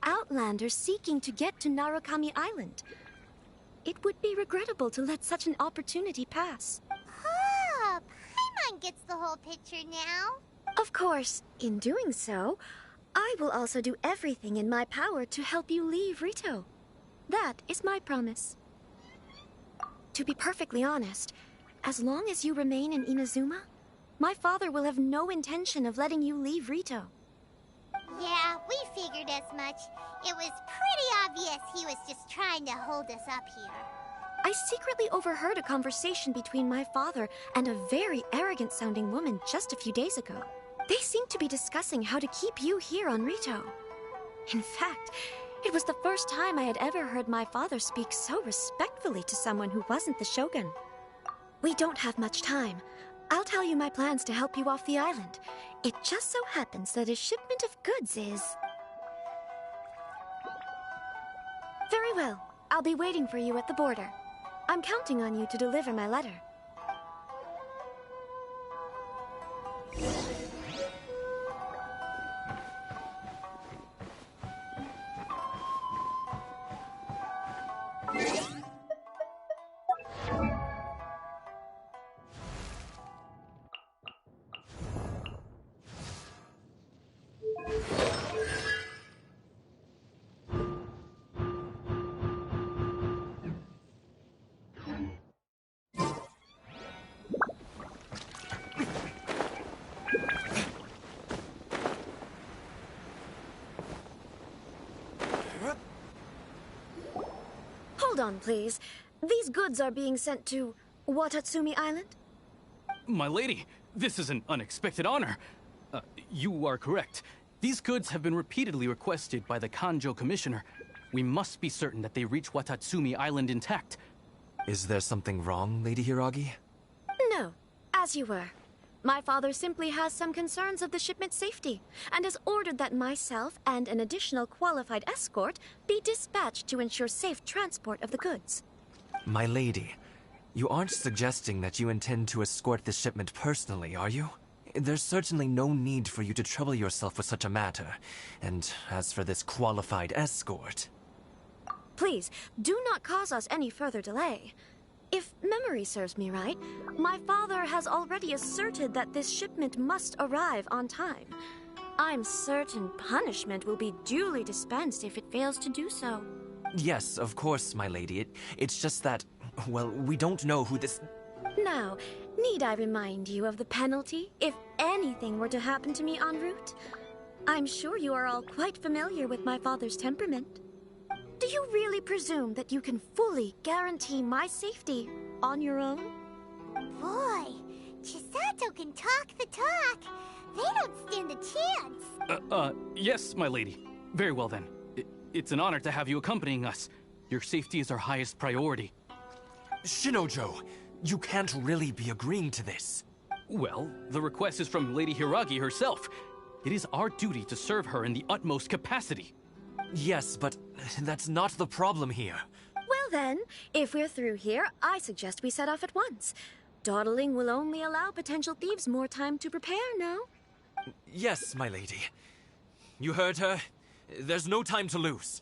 Outlanders seeking to get to Narukami Island. It would be regrettable to let such an opportunity pass. Oh, Paimon gets the whole picture now. Of course, in doing so, I will also do everything in my power to help you leave Rito. That is my promise. To be perfectly honest, as long as you remain in Inazuma, my father will have no intention of letting you leave Rito. Yeah, we figured as much. It was pretty obvious he was just trying to hold us up here. I secretly overheard a conversation between my father and a very arrogant-sounding woman just a few days ago. They seemed to be discussing how to keep you here on Rito. In fact, it was the first time I had ever heard my father speak so respectfully to someone who wasn't the Shogun. We don't have much time. I'll tell you my plans to help you off the island. It just so happens that a shipment of goods is... Very well. I'll be waiting for you at the border. I'm counting on you to deliver my letter. Hold on, please. These goods are being sent to Watatsumi Island? My lady, this is an unexpected honor. You are correct. These goods have been repeatedly requested by the Kanjo Commissioner. We must be certain that they reach Watatsumi Island intact. Is there something wrong, Lady Hiragi? No, as you were. My father simply has some concerns of the shipment's safety, and has ordered that myself and an additional qualified escort be dispatched to ensure safe transport of the goods. My lady, you aren't suggesting that you intend to escort this shipment personally, are you? There's certainly no need for you to trouble yourself with such a matter. And as for this qualified escort... Please, do not cause us any further delay. If memory serves me right, my father has already asserted that this shipment must arrive on time. I'm certain punishment will be duly dispensed if it fails to do so. Yes, of course, my lady. It's just that, well, we don't know who this... Now, need I remind you of the penalty if anything were to happen to me en route? I'm sure you are all quite familiar with my father's temperament. Do you really presume that you can fully guarantee my safety on your own? Boy, Chisato can talk the talk. They don't stand a chance. Yes, my lady. Very well then. It's an honor to have you accompanying us. Your safety is our highest priority. Shinojo, you can't really be agreeing to this. Well, the request is from Lady Hiragi herself. It is our duty to serve her in the utmost capacity. Yes, but that's not the problem here. Well then, if we're through here, I suggest we set off at once. Dawdling will only allow potential thieves more time to prepare, no? Yes, my lady. You heard her. There's no time to lose.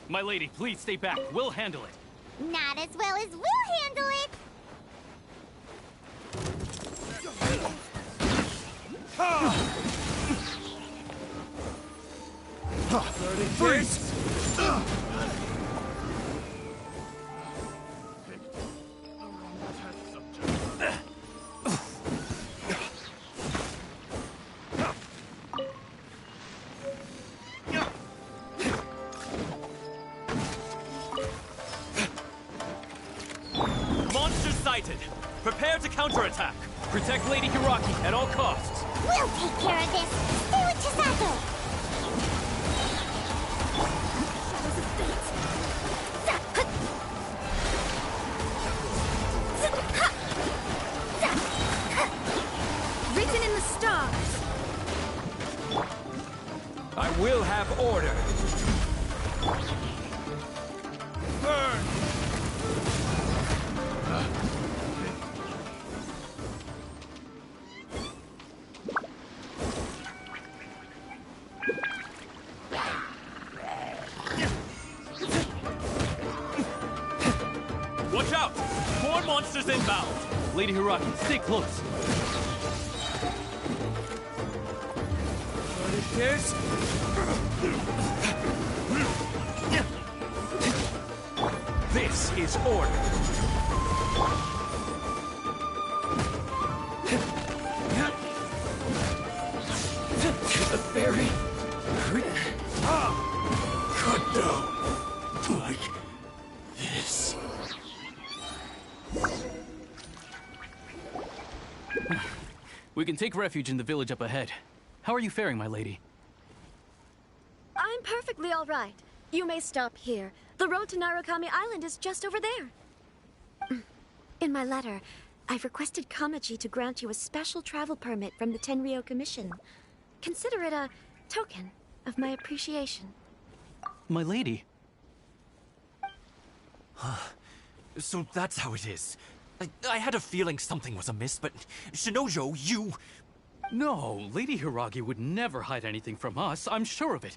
My lady, please stay back. We'll handle it. Not as well as we'll handle it. Freeze! Monsters sighted! Prepare to counterattack! Protect Lady Hiragi at all costs. We'll take care of this. Stay with Chisato. Written in the stars. I will have order. Burn! Watch out! More monsters inbound! Lady Hiragi, stay close. Yes? This is order. The fairy. Cut down like this. We can take refuge in the village up ahead. How are you faring, my lady? I'm perfectly all right. You may stop here. The road to Narukami Island is just over there. In my letter, I've requested Kamaji to grant you a special travel permit from the Tenryou Commission. Consider it a token of my appreciation. My lady. So that's how it is. I had a feeling something was amiss, but Shinojo, you... No, Lady Hiragi would never hide anything from us. I'm sure of it.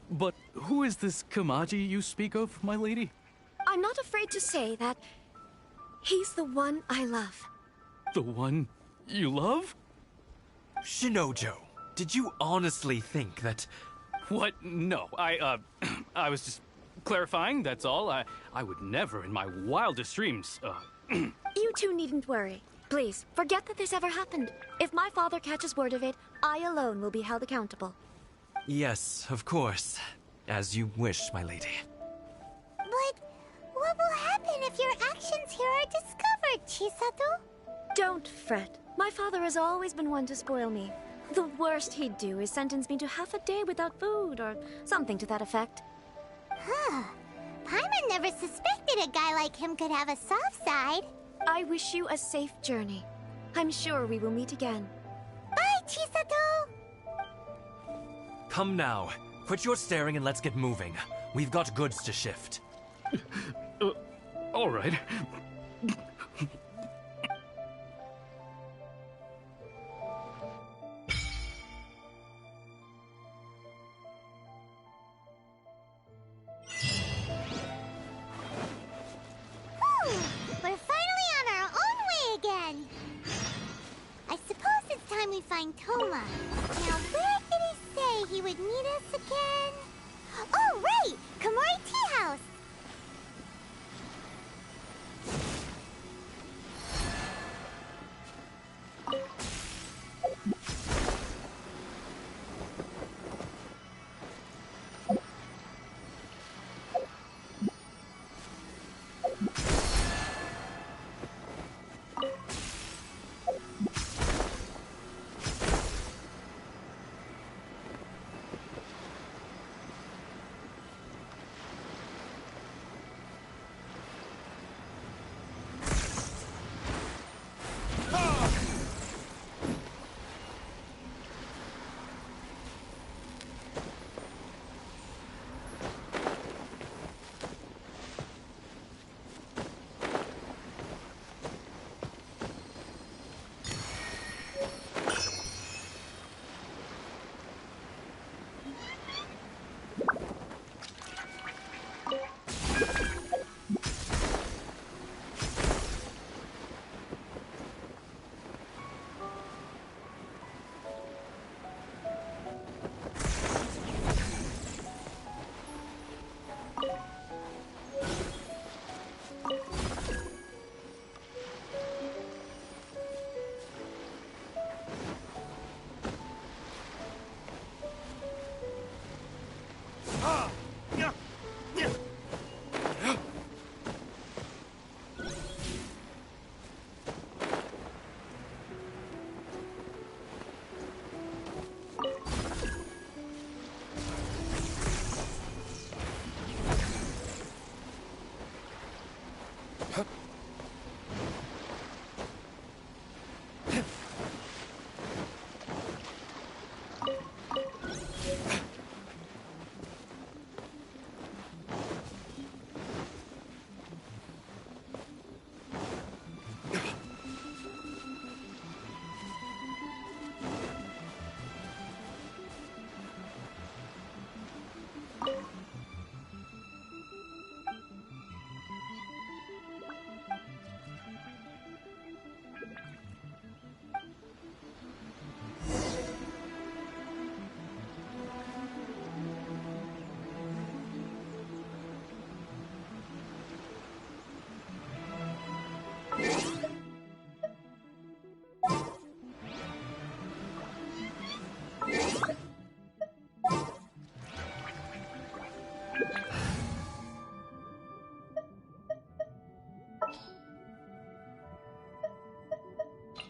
But who is this Kamaji you speak of, my lady? I'm not afraid to say that he's the one I love. The one you love? Shinojo, did you honestly think that... What? No, I was just clarifying, that's all. I would never in my wildest dreams, You two needn't worry. Please, forget that this ever happened. If my father catches word of it, I alone will be held accountable. Yes, of course. As you wish, my lady. But what will happen if your actions here are discovered, Chisato? Don't fret. My father has always been one to spoil me. The worst he'd do is sentence me to half a day without food, or something to that effect. Huh. Paimon never suspected a guy like him could have a soft side. I wish you a safe journey. I'm sure we will meet again. Bye, Chisato! Come now. Quit your staring and let's get moving. We've got goods to shift. All right. We're finally on our own way again. I suppose it's time we find Toma. Now, where did he say he would meet us again? Oh, right! Komori Tea House!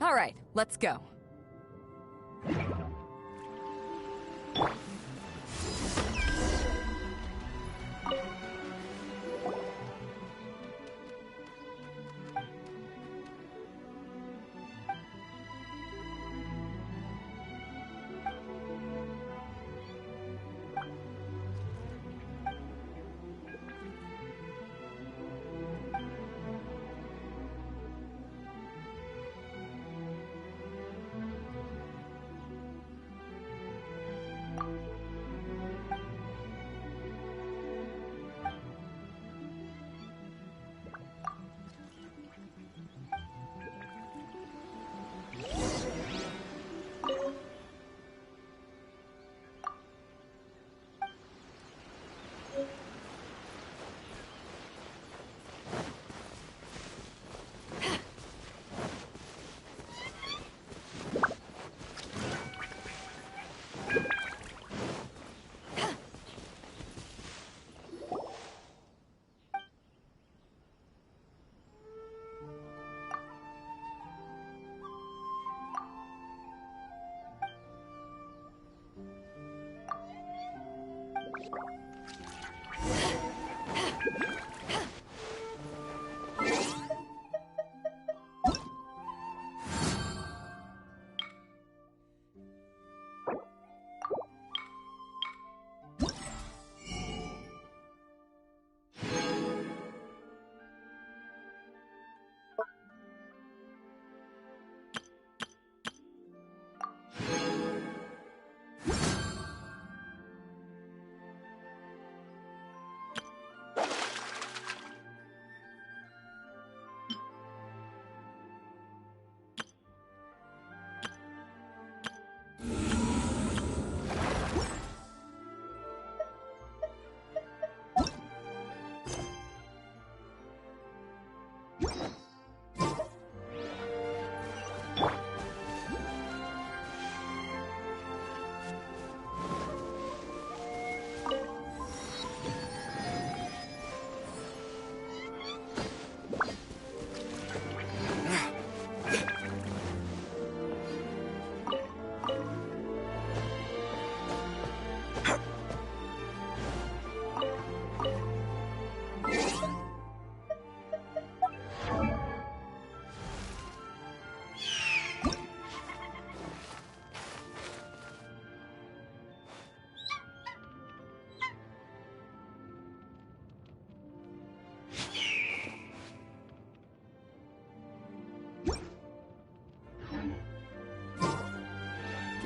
All right, let's go.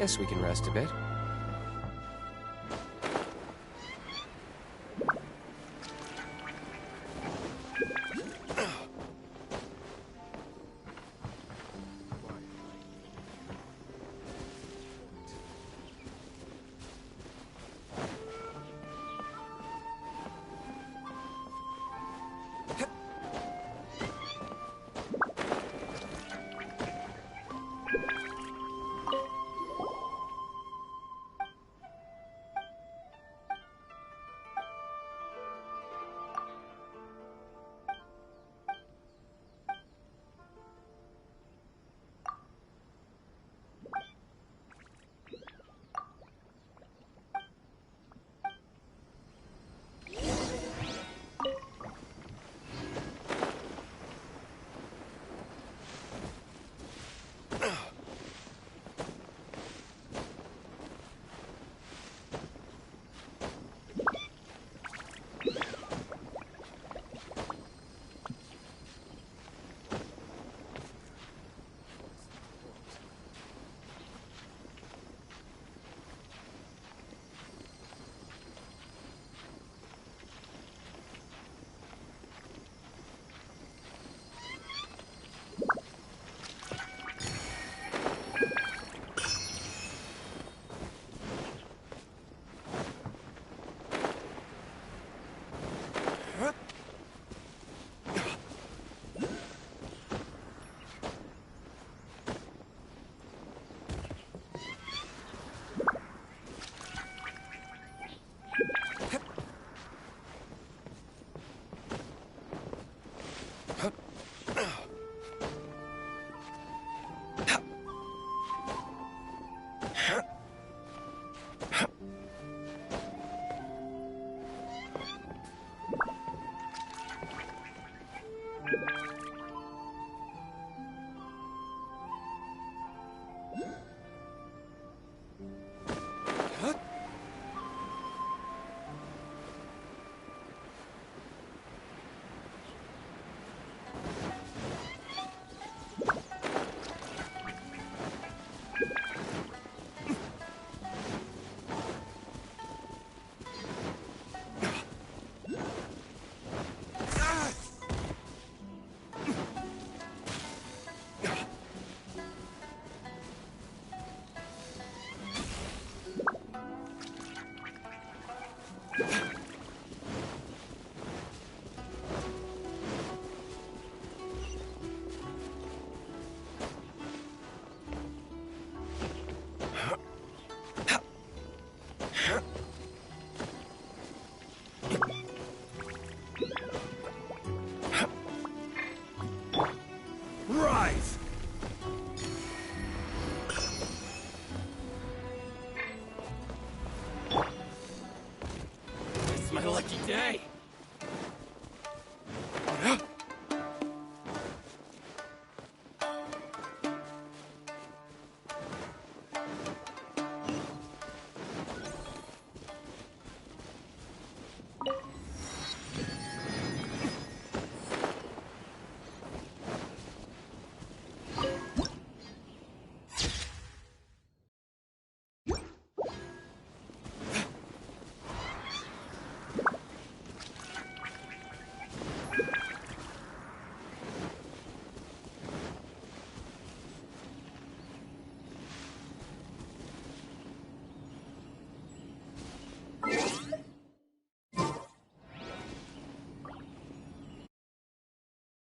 Guess we can rest a bit. my lucky day.